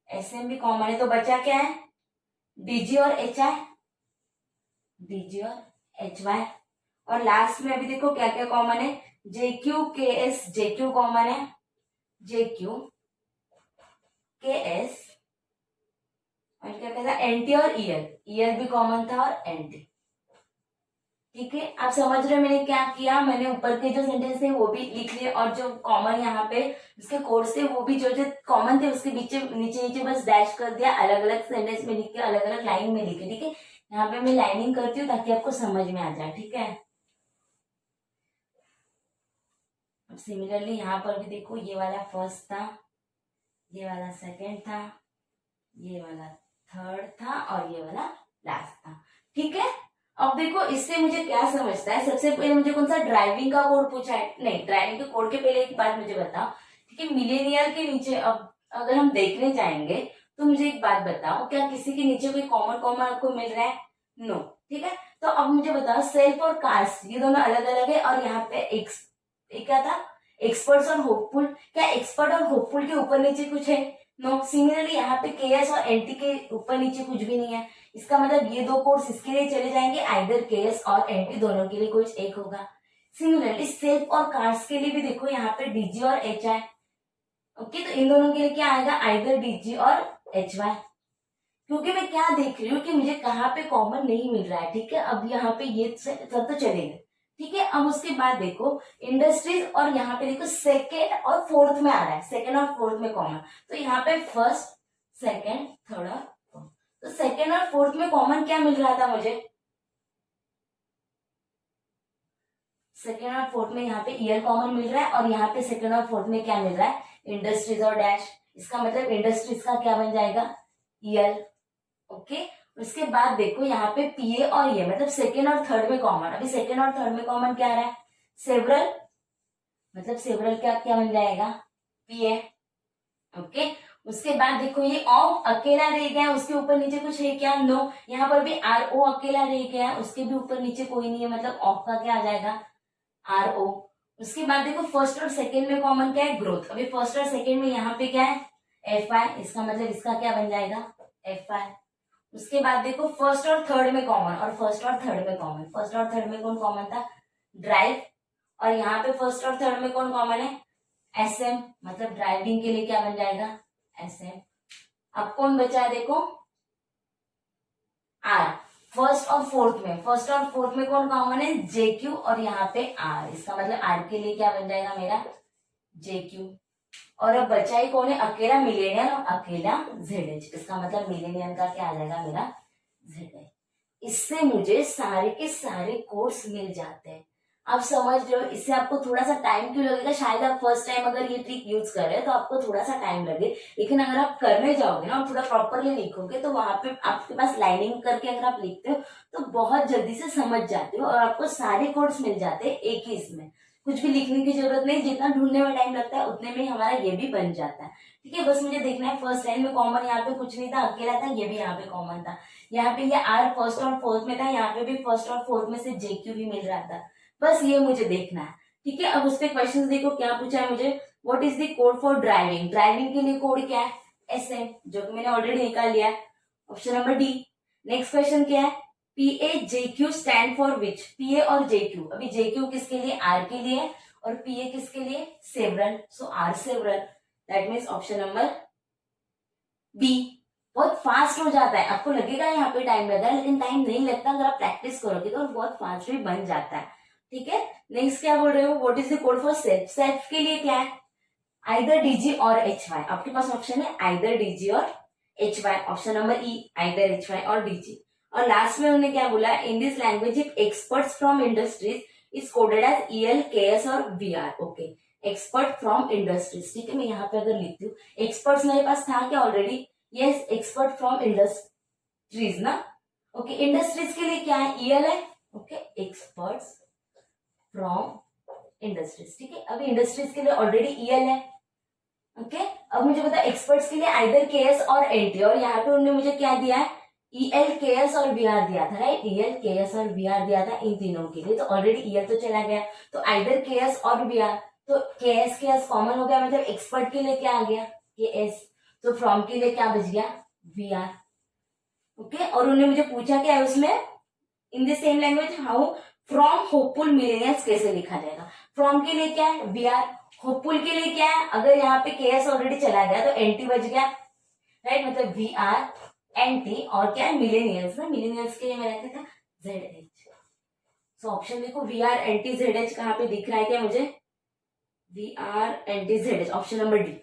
एस एम भी कॉमन है, तो बचा क्या है, डीजी और एच आई, डीजी और एच वाई। और लास्ट में अभी देखो क्या क्या कॉमन है, जे क्यू के एस, जे क्यू कॉमन है, जे क्यू के एस, और क्या कहता है, एनटी और ईएल, ईएल भी कॉमन था और एनटी, ठीक है। आप समझ रहे हो मैंने क्या किया, मैंने ऊपर के जो सेंटेंस थे वो भी लिख लिए और जो कॉमन यहाँ पे उसके कोर्स थे वो भी जो जो कॉमन थे उसके नीचे नीचे नीचे बस डैश कर दिया, अलग अलग सेंटेंस में लिख के अलग अलग लाइन में लिखे, ठीक है। यहाँ पे मैं लाइनिंग करती हूँ ताकि आपको समझ में आ जाए, ठीक है। अब सिमिलरली यहाँ पर भी देखो, ये वाला फर्स्ट था, ये वाला सेकेंड था, ये वाला थर्ड था और ये वाला लास्ट था, ठीक है। अब देखो इससे मुझे क्या समझता है, सबसे पहले मुझे कौन सा ड्राइविंग का कोड पूछा है, नहीं, ड्राइविंग के कोड के पहले एक बात मुझे बताओ, ठीक है। मिलेनियल के नीचे अब अगर हम देखने जाएंगे तो मुझे एक बात बताओ, क्या किसी के नीचे कोई कॉमन कॉमन आपको मिल रहा है, नो, ठीक है। तो अब मुझे बताओ सेल्फ और कार्स ये दोनों अलग अलग है, और यहाँ पे एक क्या था, एक्सपर्ट्स और होपफुल, क्या एक्सपर्ट और होपफुल के ऊपर नीचे कुछ है, नो। सिमिलरली यहाँ पे केएस और एनटी के ऊपर नीचे कुछ भी नहीं है, इसका मतलब ये दो कोर्स इसके लिए चले जाएंगे, आइदर केएस और एनटी दोनों के लिए कुछ एक होगा। सिमिलरली सेल्फ और कार्स के लिए भी देखो यहाँ पे डीजी और एच आई, ओके। तो इन दोनों के लिए क्या आएगा, आइदर डीजी और एच वाई, क्योंकि मैं क्या देख रही हूँ कि मुझे कहाँ पे कॉमन नहीं मिल रहा है, ठीक है। अब यहाँ पे ये सब तो चलेगा, ठीक है। अब उसके बाद देखो इंडस्ट्रीज, और यहाँ पे देखो सेकेंड और फोर्थ में आ रहा है, सेकेंड और फोर्थ में कॉमन, तो यहाँ पे फर्स्ट सेकेंड थर्ड और फोर्थ, तो सेकेंड और फोर्थ में कॉमन क्या मिल रहा था मुझे, सेकेंड और फोर्थ में यहाँ पे ईयर कॉमन मिल रहा है, और यहाँ पे सेकेंड और फोर्थ में क्या मिल रहा है, इंडस्ट्रीज और डैश, इसका मतलब इंडस्ट्रीज का क्या बन जाएगा, ईयर। ओके। उसके बाद देखो यहाँ पे पीए और ये मतलब सेकेंड और थर्ड में कॉमन, अभी सेकेंड और थर्ड में कॉमन क्या आ रहा है, सेवरल, मतलब सेवरल क्या क्या बन जाएगा, पीए। ओके। उसके बाद देखो ये ऑफ अकेला रह गया, उसके ऊपर नीचे कुछ है क्या, नो। यहाँ पर भी आर ओ अकेला रह गया, उसके भी ऊपर नीचे कोई नहीं है, मतलब ऑफ का क्या आ जाएगा, आर ओ। उसके बाद देखो फर्स्ट और सेकेंड में कॉमन क्या है, ग्रोथ, अभी फर्स्ट और सेकेंड में यहाँ पे क्या है, एफ आई, इसका मतलब इसका क्या बन जाएगा, एफ आई। उसके बाद देखो फर्स्ट और थर्ड में कॉमन, और फर्स्ट और थर्ड में कॉमन, फर्स्ट और थर्ड में कौन कॉमन था, ड्राइव, और यहाँ पे फर्स्ट और थर्ड में कौन कॉमन है, एस एम, मतलब ड्राइविंग के लिए क्या बन जाएगा, एस एम। अब कौन बचा है देखो, आर, फर्स्ट और फोर्थ में, फर्स्ट और फोर्थ में कौन कॉमन है, जे क्यू, और यहाँ पे आर, इसका मतलब आर के लिए क्या बन जाएगा मेरा, जे क्यू। और अब बचा ही कौन है, अकेला मिलेनियन और अकेला जेड एच, इसका मतलब मिलेनियन का क्या आ जाएगा मेरा, जेड एच। इससे मुझे सारे के सारे कोड्स मिल जाते हैं। आप समझ रहे हो, इससे आपको थोड़ा सा टाइम क्यों लगेगा, शायद आप फर्स्ट टाइम अगर ये ट्रिक यूज कर रहे हैं तो आपको थोड़ा सा टाइम लगे, लेकिन अगर आप करने जाओगे ना और थोड़ा प्रॉपरली लिखोगे तो वहां पे आपके पास लाइनिंग करके अगर आप लिखते हो तो बहुत जल्दी से समझ जाते हो, और आपको सारे कोड्स मिल जाते हैं एक ही इसमें, कुछ भी लिखने की जरूरत नहीं, जितना ढूंढने में टाइम लगता है उतने में ही हमारा ये भी बन जाता है। ठीक है, बस मुझे देखना है फर्स्ट लाइन में कॉमन यहाँ पे कुछ नहीं था, अकेला था, ये भी यहाँ पे कॉमन था, यहाँ पे ये आर फर्स्ट और फोर्थ में था, यहाँ पे भी फर्स्ट और फोर्थ में से जेक्यू भी मिल रहा था, बस ये मुझे देखना है। ठीक है, अब उस पे क्वेश्चन देखो क्या पूछा है मुझे, what is the code for driving, driving के लिए कोड क्या है, एस एम, जो कि मैंने ऑलरेडी निकाल लिया है, option number D. Next question क्या है, P A J Q stand for which, P A और जे क्यू, अभी जे क्यू किसके लिए, आर के लिए, और पी ए किसके लिए, several, so are several, that means option number B. बहुत फास्ट हो जाता है, आपको लगेगा यहाँ पे टाइम लगा है, लेकिन टाइम नहीं लगता, अगर आप प्रैक्टिस करोगे तो बहुत फास्ट भी बन जाता है। ठीक है, नेक्स्ट क्या बोल रहे हो, what is the code for self, self के लिए क्या है, आइदर डीजी और एच वाई, आपके पास ऑप्शन है आइदर डीजी और H Y, option number E, either H Y और डीजी। और लास्ट में उन्होंने क्या बोला, in this language if experts from industries is coded as EL, KS और VR. Okay, expert from industries, ठीक है, मैं यहाँ पे अगर लिखती हूँ, एक्सपर्ट्स मेरे पास था क्या already, yes, expert from industries ना, ओके, इंडस्ट्रीज के लिए क्या है, ईएल है, ओके, एक्सपर्ट्स फ्रॉम इंडस्ट्रीज, ठीक है, अभी इंडस्ट्रीज के लिए ऑलरेडी ईएल है। ओके, अब मुझे पता एक्सपर्ट्स के लिए आइदर केएस और एनटी, और यहाँ पे उन्होंने मुझे क्या दिया है, ईएल केएस और वीआर दिया था, राइट, ईएल केएस और वीआर दिया था इन तीनों के लिए, तो ऑलरेडी ईएल तो चला गया, तो आइदर केएस और वीआर, तो केएस केएस कॉमन हो गया, मतलब एक्सपर्ट के लिए क्या आ गया, केएस, तो फ्रॉम के लिए क्या बच गया, वीआर। ओके, और उन्होंने मुझे पूछा क्या है उसमें, in the same language how from hopeful millionaires कैसे लिखा जाएगा, फ्रॉम के लिए क्या है, वीआर, होपफुल के लिए क्या है, अगर यहाँ पे केएस ऑलरेडी चला गया तो एनटी बच गया, राइट, मतलब वी आर एनटी, और क्या है, मिलेनियल्स ना, मिलेनियल्स के लिए मैं रहता था जेड एच, सो ऑप्शन देखो we are anti Z H कहाँ पे दिख रहा है क्या मुझे, we are anti Z H, option number D,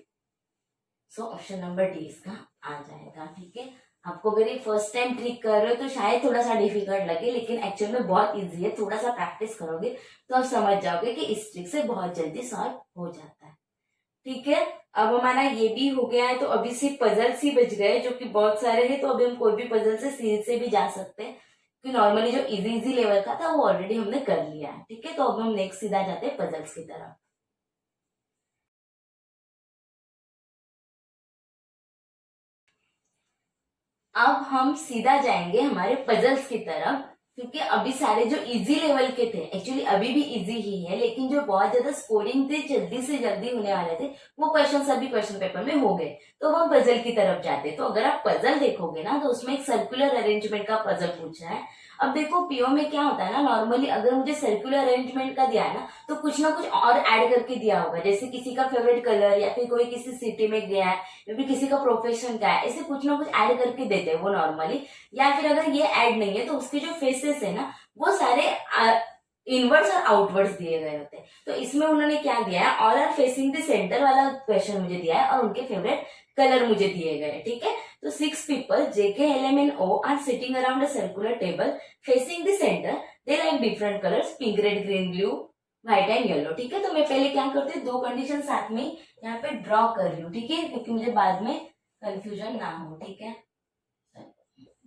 so option number D इसका आ जाएगा। ठीक है, आपको अगर ये फर्स्ट टाइम ट्रिक कर रहे हो तो शायद थोड़ा सा डिफिकल्ट लगे, लेकिन एक्चुअल में बहुत इजी है, थोड़ा सा प्रैक्टिस करोगे तो आप समझ जाओगे कि इस ट्रिक से बहुत जल्दी सॉल्व हो जाता है। ठीक है, अब हमारा ये भी हो गया है, तो अभी सिर्फ पजल्स ही बच गए जो कि बहुत सारे हैं, तो अभी हम कोई भी पजल से सीरीज से भी जा सकते हैं, क्योंकि नॉर्मली जो इजी इजी लेवल का था वो ऑलरेडी हमने कर लिया है। ठीक है, तो अब हम नेक्स्ट सीधा जाते हैं पजल्स की तरफ। अब हम सीधा जाएंगे हमारे पजल्स की तरफ, क्योंकि अभी सारे जो इजी लेवल के थे, एक्चुअली अभी भी इजी ही है, लेकिन जो बहुत ज्यादा स्कोरिंग थे, जल्दी से जल्दी होने वाले थे, वो क्वेश्चन सभी क्वेश्चन पेपर में हो गए, तो हम पजल की तरफ जाते। तो अगर आप पजल देखोगे ना तो उसमें एक सर्कुलर अरेंजमेंट का पजल पूछा है। अब देखो पीओ में क्या होता है ना, नॉर्मली अगर मुझे सर्कुलर अरेंजमेंट का दिया है ना तो कुछ ना कुछ और ऐड करके दिया होगा, जैसे किसी का फेवरेट कलर, या फिर कोई किसी सिटी में गया है, या फिर किसी का प्रोफेशन क्या है, ऐसे कुछ ना कुछ ऐड करके देते हैं वो नॉर्मली। या फिर अगर ये ऐड नहीं है तो उसके जो फेसेस है ना वो सारे इनवर्ड्स और आउटवर्ड्स दिए गए होते हैं। तो इसमें उन्होंने क्या दिया है, all are facing the centre वाला क्वेश्चन मुझे दिया है और उनके फेवरेट कलर मुझे दिए गए, ठीक है। तो 6 people JK, LM and O are sitting around a circular table facing the center. They like different colors, pink, red, green, blue, white and yellow, ठीक है। तो मैं पहले क्या करती हूँ, दो कंडीशन साथ में यहाँ पे ड्रॉ कर रही हूँ, ठीक है, क्योंकि मुझे बाद में कंफ्यूजन ना हो, ठीक है।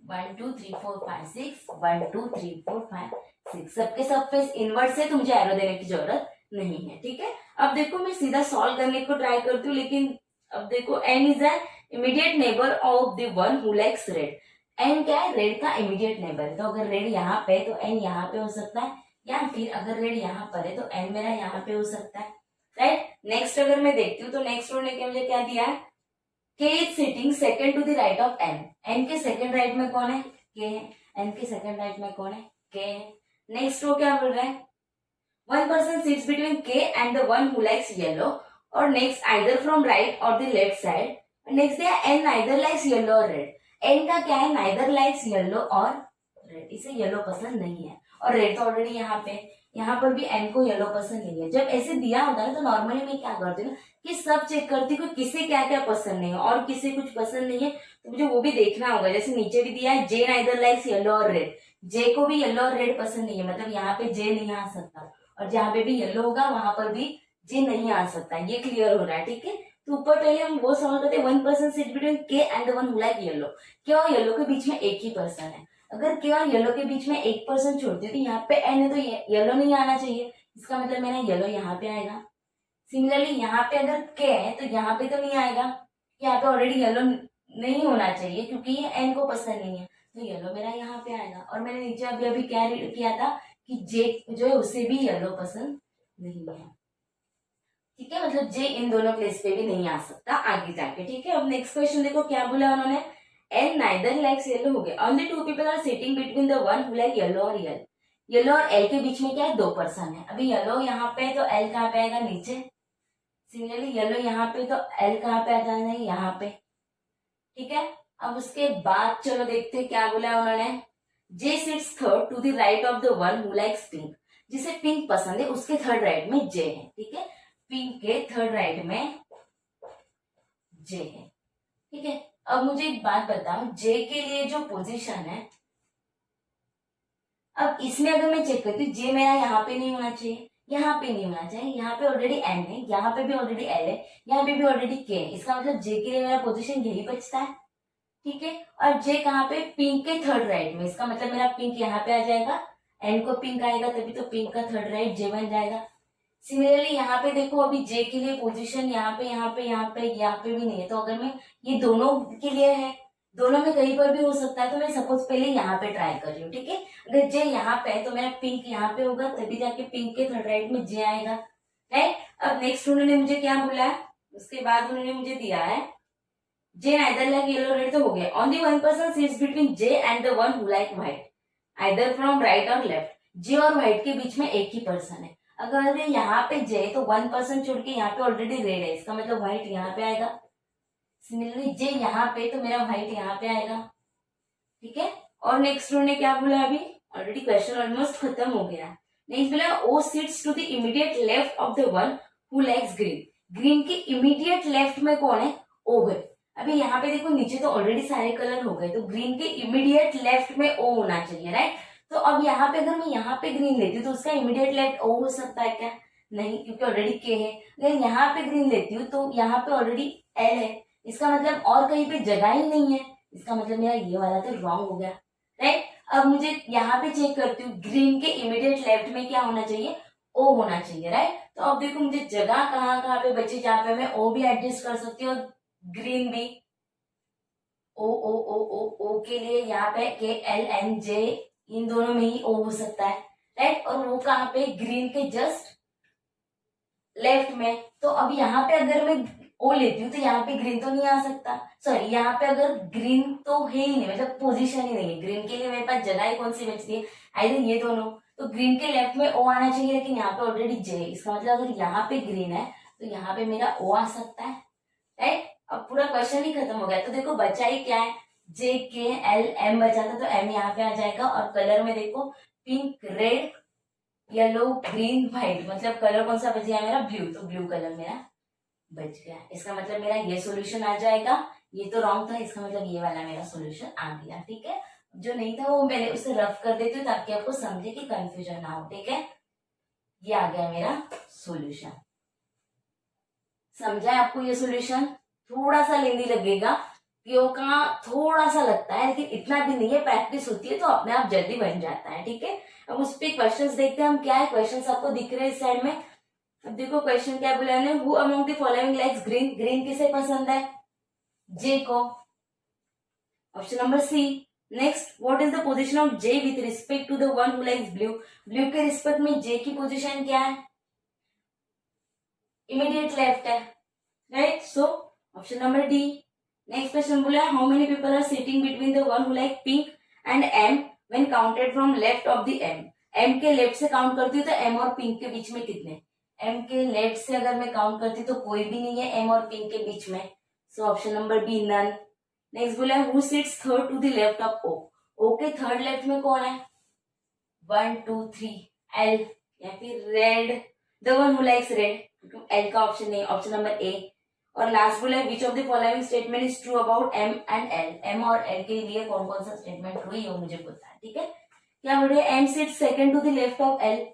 1 2 3 4 5 6 1 2 3 4 5 6 सबके सब फेस इनवर्ट से, तो मुझे एरो देने की जरूरत नहीं है, ठीक है। अब देखो मैं सीधा सॉल्व करने को ट्राई करती हूँ, लेकिन अब देखो n is an immediate neighbour of the one who likes red. n क्या है, रेड का इमीडिएट नेबर है, तो अगर रेड यहाँ पे तो n यहाँ पे हो सकता है, या फिर अगर रेड यहाँ पर है तो n मेरा यहाँ पे हो सकता है, राइट। नेक्स्ट अगर मैं देखती हूँ तो नेक्स्ट रो ने मुझे क्या दिया है, k is sitting second to the right of n। n के सेकंड राइट में कौन है, k है। n के सेकंड राइट में कौन है, k है। नेक्स्ट रो क्या बोल रहा है, one person sits between k and the one who likes yellow, और नेक्स्ट आइदर फ्रॉम राइट और द लेफ्ट साइड। नेक्स्ट दिया n नाइदर लाइक्स येलो और रेड। n का क्या है, नाइदर लाइक्स येलो और रेड, इसे येलो पसंद नहीं है, और रेड तो ऑलरेडी यहाँ पे, यहाँ पर भी n को येलो पसंद नहीं है। जब ऐसे दिया होता है तो नॉर्मली मैं क्या करती हूँ कि सब चेक करती हूँ किसे क्या क्या पसंद नहीं है, और किसे कुछ पसंद नहीं है तो मुझे वो भी देखना होगा। जैसे नीचे भी दिया है जे नाइदर लाइक्स येलो और रेड, जे को भी येलो और रेड पसंद नहीं है, मतलब यहाँ पे जे नहीं आ सकता, और जहाँ पे भी येलो होगा वहां पर भी जे नहीं आ सकता, ये क्लियर हो रहा है, ठीक है। तो ऊपर पहले हम वो सॉल्व करते हैं, वन पर्सन सिट बिटवीन के and the one who like yellow. के और येलो के बीच में एक ही पर्सन है, अगर के और येलो के बीच में एक पर्सन छोड़ती हूँ तो यहाँ पे एन है तो येलो नहीं आना चाहिए, इसका मतलब मेरा येलो यहाँ पे आएगा। सिमिलरली यहाँ पे अगर के है तो यहाँ पे तो नहीं आएगा, यहाँ पे ऑलरेडी येलो नहीं होना चाहिए क्योंकि ये एन को पसंद नहीं है, तो येलो मेरा यहाँ पे आएगा। और मैंने नीचे अभी अभी क्या किया था कि जे जो है उसे भी येलो पसंद नहीं है, ठीक है, मतलब जे इन दोनों प्लेस पे भी नहीं आ सकता आगे जाके, ठीक है। अब नेक्स्ट क्वेश्चन देखो क्या बोला उन्होंने, एन नाइदर लाइक्स येलो हो गया, only two people are sitting between the one who like yellow और यल। येलो और एल के बीच में क्या है, दो पर्सन है। अभी येलो यहाँ पे तो एल कहाँ पे आएगा, नीचे। सिमिलरली येलो यहाँ पे तो एल कहाँ पे आ जाना है, यहाँ पे, ठीक है। अब उसके बाद चलो देखते हैं क्या बोला उन्होंने, J sits third to the right of the one who likes pink. जिसे पिंक पसंद है उसके थर्ड राइट में जे है, ठीक है, पिंक के थर्ड राइट में जे है, ठीक है। अब मुझे एक बात बताओ, जे के लिए जो पोजीशन है, अब इसमें अगर मैं चेक करती हूँ जे मेरा यहाँ पे नहीं होना चाहिए, यहाँ पे नहीं होना चाहिए, यहाँ पे ऑलरेडी एन है, यहाँ पे भी ऑलरेडी एल है, यहाँ पे भी ऑलरेडी के है, इसका मतलब जे के लिए मेरा पोजीशन यही बचता है, ठीक है। और जे कहाँ पे, पिंक के थर्ड राइट में, इसका मतलब मेरा पिंक यहाँ पे आ जाएगा, एन को पिंक आएगा तभी तो पिंक का थर्ड राइट जे बन जाएगा। सिमिलरली यहाँ पे देखो अभी जे के लिए पोजीशन यहाँ पे यहाँ पे यहाँ पे यहाँ पे भी नहीं है, तो अगर मैं ये दोनों के लिए है, दोनों में कहीं पर भी हो सकता है, तो मैं सपोज पहले यहाँ पे ट्राई कर रही हूँ, ठीक है। अगर जे यहाँ पे है तो मेरा पिंक यहाँ पे होगा, तभी जाके पिंक के थर्ड राइट में जे आएगा, राइट। अब नेक्स्ट उन्होंने मुझे क्या बोला है, उसके बाद उन्होंने मुझे दिया है जे नाइदर लाइक येलो रेड, तो हो गया, only one person sits between J and the one who like white either from right और लेफ्ट। जे और व्हाइट के बीच में एक ही पर्सन है, अगर यहाँ पे जे तो वन पर्सन छोड़ के यहाँ पे ऑलरेडी रेड है, इसका मतलब व्हाइट यहाँ पे आएगा। सिमिलरली जे यहाँ पे तो मेरा व्हाइट यहाँ पे आएगा, ठीक है। और नेक्स्ट उन्होंने क्या बोला, अभी ऑलरेडी क्वेश्चन ऑलमोस्ट खत्म हो गया। नेक्स्ट बोला O sits to the immediate left of the one who likes green. Green के इमीडिएट लेफ्ट में कौन है, ओ है। अभी यहाँ पे देखो नीचे तो ऑलरेडी सारे कलर हो गए, तो ग्रीन के इमीडिएट लेफ्ट में ओ होना चाहिए, राइट। तो अब यहाँ पे अगर मैं यहाँ पे ग्रीन लेती हूँ तो उसका इमीडिएट लेफ्ट ओ हो सकता है क्या, नहीं, क्योंकि ऑलरेडी के है। अगर यहाँ पे ग्रीन लेती हूँ तो यहाँ पे ऑलरेडी एल है, इसका मतलब और कहीं पे जगह ही नहीं है, इसका मतलब मेरा ये वाला तो रॉन्ग हो गया, राइट। अब मुझे यहाँ पे चेक करती हूँ, ग्रीन के इमीडिएट लेफ्ट में क्या होना चाहिए, ओ होना चाहिए, राइट। तो अब देखो मुझे जगह कहाँ कहाँ पे बची जहाँ पे मैं ओ भी एडजस्ट कर सकती हूँ, ग्रीन भी। ओ ओ ओ ओ ओ के लिए यहाँ पे के एल एन जे इन दोनों में ही ओ हो सकता है, राइट। और वो कहाँ पे, ग्रीन के जस्ट लेफ्ट में। तो अब यहाँ पे अगर मैं ओ लेती हूँ तो यहाँ पे ग्रीन तो नहीं आ सकता, सॉरी यहाँ पे अगर ग्रीन तो है ही नहीं, मतलब पोजीशन ही नहीं है ग्रीन के लिए, मेरे पास जगह ही कौन सी बचती है, आइदर ये दोनों। तो ग्रीन के लेफ्ट में ओ आना चाहिए, लेकिन यहाँ पे ऑलरेडी जे है, इसका मतलब अगर यहाँ पे ग्रीन है तो यहाँ पे मेरा ओ आ सकता है, राइट। अब पूरा क्वेश्चन ही खत्म हो गया। तो देखो बचा ही क्या है, जे के एल एम बचा था, तो एम यहाँ पे आ जाएगा। और कलर में देखो pink, red, yellow green white, मतलब कलर कौन सा बच गया मेरा, ब्लू, तो ब्लू कलर मेरा बच गया। इसका मतलब मेरा ये सॉल्यूशन आ जाएगा। ये तो रॉन्ग था, इसका मतलब ये वाला मेरा सॉल्यूशन आ गया। ठीक है, जो नहीं था वो मैंने उसे रफ कर देती हूँ ताकि आपको समझे कि कंफ्यूजन ना हो। ठीक है, ये आ गया मेरा सॉल्यूशन। समझा है आपको ये सॉल्यूशन? थोड़ा सा लेंदी लगेगा, पीओ का थोड़ा सा लगता है, लेकिन इतना भी नहीं है, प्रैक्टिस होती है तो अपने आप जल्दी बन जाता है। ठीक है, अब उस पर क्वेश्चंस देखते हैं हम क्या है। क्वेश्चंस आपको दिख रहे हैं इस साइड में। अब देखो क्वेश्चन क्या बोला है, who among the following likes green, green किसे पसंद है, जे को, option number C. Next, what is the position of J with respect to the one who likes blue, blue के रिस्पेक्ट में जे की पोजीशन क्या है, इमीडिएट लेफ्ट है, right, so option number D. Next question बोला how many people are sitting between the one who like pink and M when counted from left of the M, M के left से count करती हूँ तो M और pink के बीच में कितने, एम के लेफ्ट से अगर मैं काउंट करती हूँ तो कोई भी नहीं है एम और पिंक के बीच में, so option number B none. Next बोला who sits third to the left of O, O के थर्ड लेफ्ट में कौन है, 1 2 3 एल, या फिर red, the one who likes red, L का ऑप्शन नहीं, ऑप्शन नंबर ए। और लास्ट बोला है which of the following statement is true about M and L, M और एल के लिए कौन कौन सा स्टेटमेंट ट्रू है ये मुझे पता है। ठीक है, क्या बोल रहे हैं, M sits second to the left of L,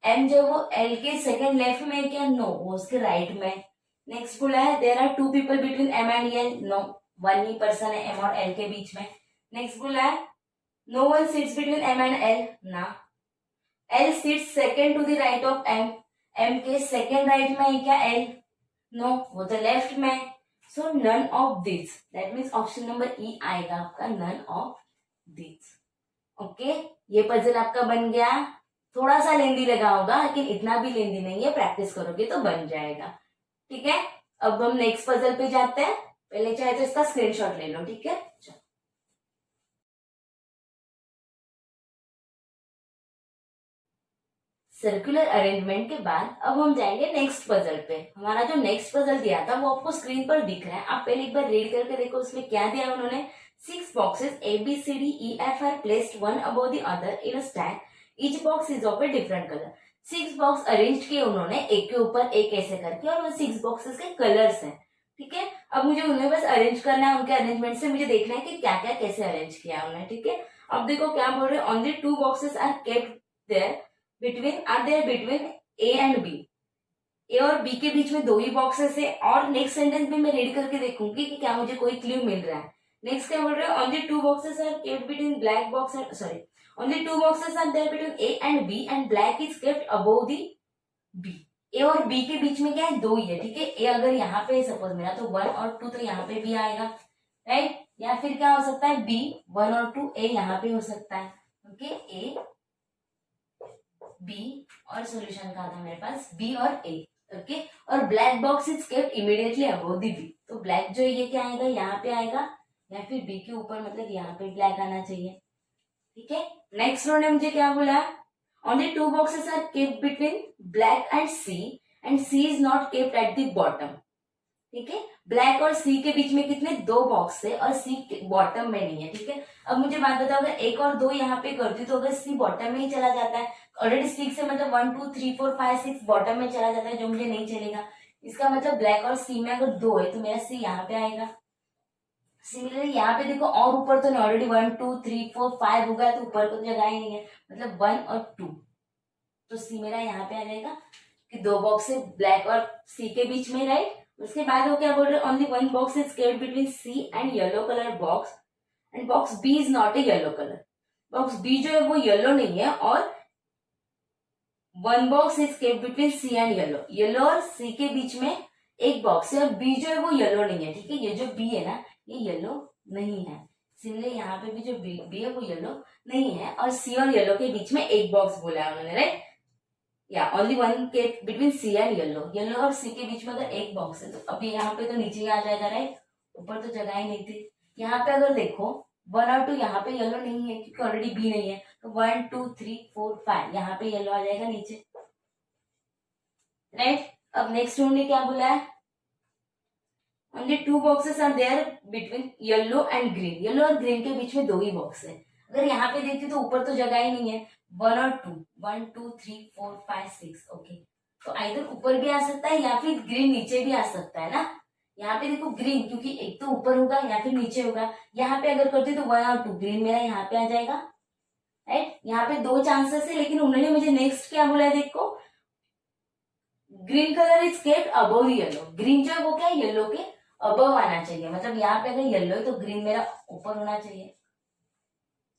M जो वो एल के सेकंड लेफ्ट में है क्या, नो, वो उसके राइट में। नेक्स्ट बोला है there are two people between M and L, no, one ही पर्सन है एम और एल के बीच में। नेक्स्ट बोला है no one sits between M and L, ना, L sits second to the right of M, M के सेकंड राइट में है क्या एल, नो, वो तो लेफ्ट में, so none of this, that means option number E आएगा आपका, नन ऑफ दिस। ओके, ये पजल आपका बन गया। थोड़ा सा लेंदी लगा होगा लेकिन इतना भी लेंदी नहीं है, प्रैक्टिस करोगे तो बन जाएगा। ठीक है, अब हम नेक्स्ट पजल पे जाते हैं। पहले चाहे तो इसका स्क्रीनशॉट ले लो। ठीक है, चलो। सर्कुलर अरेंजमेंट के बाद अब हम जाएंगे नेक्स्ट पजल पे। हमारा जो नेक्स्ट पजल दिया था वो आपको स्क्रीन पर दिख रहा है, आप पहले एक बार रीड करके देखो उसमें क्या दिया है उन्होंने। 6 boxes A B C D E F are placed one above the other in a stack. Each box is of a different color. 6 box arrange किए उन्होंने एक के ऊपर एक ऐसे करके, और वो 6 बॉक्सेस के कलर्स हैं। ठीक है, अब मुझे उन्हें बस अरेंज करना है, उनके अरेंजमेंट से मुझे देखना है कि क्या क्या कैसे अरेंज किया उन्होंने। ठीक है, अब देखो क्या बोल रहे हैं, only 2 boxes are kept there between A and B, A और बी के बीच में 2 ही बॉक्सेस है। और नेक्स्ट सेंटेंस में मैं रीड करके देखूंगी कि क्या मुझे कोई क्लू मिल रहा है। नेक्स्ट क्या बोल रहे हैं, only 2 boxes are kept between black box and, sorry, only 2 boxes are there between A and B and black is kept above the B. A और बी के बीच में क्या है, 2 ही है। ठीक है, ए अगर यहाँ पे सपोज मेरा तो 1 और 2 तो यहाँ पे भी आएगा, राइट, या फिर क्या हो सकता है बी 1 और 2, ए यहाँ पे हो सकता है। ओके, ए बी और सॉल्यूशन कहा था मेरे पास बी और ए। ओके, और black box is kept immediately above the B, तो ब्लैक जो है ये क्या आएगा, यहाँ पे आएगा, या फिर बी के ऊपर, मतलब यहाँ पे ब्लैक आना चाहिए। ठीक है, नेक्स्ट रो ने मुझे क्या बोला, only 2 boxes are kept between black and C and C is not kept at the bottom. ठीक है, ब्लैक और सी के बीच में कितने 2 बॉक्स है और सी बॉटम में नहीं है। ठीक है, अब मुझे बात बताओ, अगर 1 और 2 यहाँ पे करती तो अगर सी बॉटम में ही चला जाता है, ऑलरेडी 6 है, मतलब 1 2 3 4 5 6 बॉटम में चला जाता है, जो मुझे नहीं चलेगा। इसका मतलब ब्लैक और सी में अगर 2 है तो मेरा सी यहाँ पे आएगा। सिमिलरली यहाँ पे देखो, और ऊपर तो नहीं, ऑलरेडी 1 2 3 4 5 होगा तो ऊपर को तो जगह ही नहीं है, मतलब 1 और 2, तो सी मेरा यहाँ पे आ जाएगा कि 2 बॉक्स है ब्लैक और सी के बीच में, राइट। उसके बाद वो क्या बोल रहे हैं, only 1 box is kept between C and yellow colour box and box B is not a yellow colour, box B जो है वो येलो नहीं है, और 1 box is kept between C and yellow, yellow और सी के बीच में एक बॉक्स है, और बी जो है वो येलो नहीं है। ठीक है, ये जो बी है ना ये येलो नहीं है, सिमिलरली यहाँ पे भी जो बी है वो येलो नहीं है, और सी और येलो के बीच में एक बॉक्स बोला है उन्होंने, राइट, या only 1 kept between C and yellow, yellow और सी के बीच में अगर एक बॉक्स है तो अभी यहाँ पे तो नीचे ही आ जाएगा, राइट, ऊपर तो जगह ही नहीं थी। यहाँ पे अगर देखो 1 और 2 यहाँ पे येलो नहीं है क्योंकि ऑलरेडी बी नहीं है, तो 1 2 3 4 5 यहाँ पे येलो आ जाएगा नीचे, राइट। अब नेक्स्ट उन्होंने क्या बोला है, only 2 boxes are there between yellow and green, yellow और ग्रीन के बीच में 2 ही बॉक्स है। अगर यहाँ पे देखती तो ऊपर तो जगह ही नहीं है, 1 और 2, 1 2 3 4 5 6, ओके। तो आइदर ऊपर भी आ सकता है या फिर ग्रीन नीचे भी आ सकता है ना। यहाँ पे देखो ग्रीन, क्योंकि एक तो ऊपर होगा या फिर नीचे होगा। यहाँ पे अगर करती तो 1 और 2 ग्रीन मेरा यहाँ पे आ जाएगा, राइट। यहाँ पे दो चांसेस है, लेकिन उन्होंने मुझे नेक्स्ट क्या बोला है देखो, green colour is kept above yellow. Green जो है वो क्या है, येलो के अबव आना चाहिए, मतलब यहाँ पे अगर येलो है तो ग्रीन मेरा ऊपर होना चाहिए,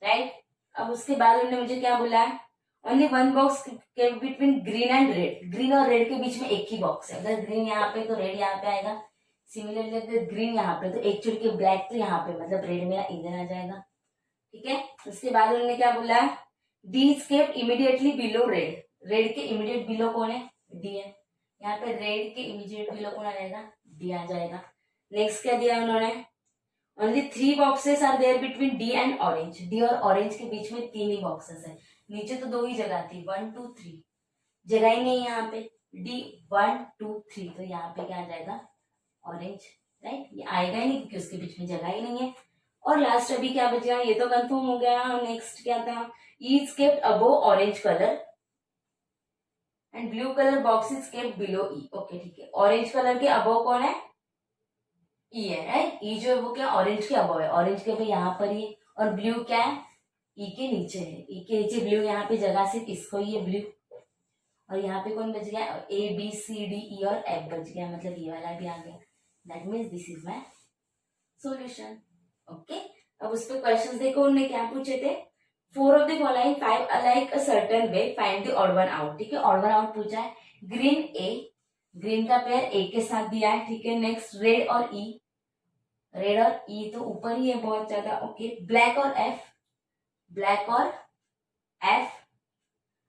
राइट। अब उसके बाद उन्होंने मुझे क्या बोला है, only one box kept between green and red. Green और रेड के बीच में एक ही बॉक्स है, अगर ग्रीन यहाँ पे तो रेड यहाँ पे आएगा। सिमिलरली अगर ग्रीन यहाँ पे तो एक छोड़ के ब्लैक तो यहाँ पे, मतलब रेड मेरा इधर आ जाएगा, ठीक है। उसके बाद उन्होंने क्या बोला है, D is kept immediately below red. Red के इमीडिएट बिलो कौन है, डी है। यहाँ पे रेड के इमीडिएट बिलो कौन आ जाएगा, डी आ जाएगा। नेक्स्ट क्या दिया उन्होंने, only 3 boxes are there between D and orange. D और ऑरेंज के बीच में 3 ही बॉक्सेस है, नीचे तो 2 ही जगह थी, 1 2 3 जगह ही नहीं है यहाँ पे। डी 1 2 3 तो यहाँ पे क्या आ जाएगा, ऑरेंज, राइट। ये आएगा ही नहीं क्योंकि उसके बीच में जगह ही नहीं है। और लास्ट अभी क्या बचा, ये तो कंफर्म हो गया। नेक्स्ट क्या था, E is kept above orange colour and blue colour box is kept below E, okay ठीक है। ऑरेंज कलर के अबो कौन है, ई है, राइट। ई जो है वो क्या, ऑरेंज के अबव है, ऑरेंज के भी यहाँ पर ही। और ब्लू क्या है, ई के नीचे है, ई के नीचे ब्लू, यहाँ पे जगह सिर्फ इसको ही है ब्लू। और यहाँ पे कौन बच गया, A B C D E और एफ बच गया, मतलब ये वाला भी आ गया। That means this is my solution, okay. अब उस पर क्वेश्चन देखो, उन्होंने क्या पूछे थे, 4 of the following 5 alike a certain way, find the odd one out, ठीक है। ऑड वन आउट पूछा है, ग्रीन ए, ग्रीन का पेयर ए के साथ दिया है, ठीक है। नेक्स्ट रेड और ई, रेड और ई तो ऊपर ही है बहुत ज्यादा, ओके। ब्लैक और एफ, ब्लैक और एफ,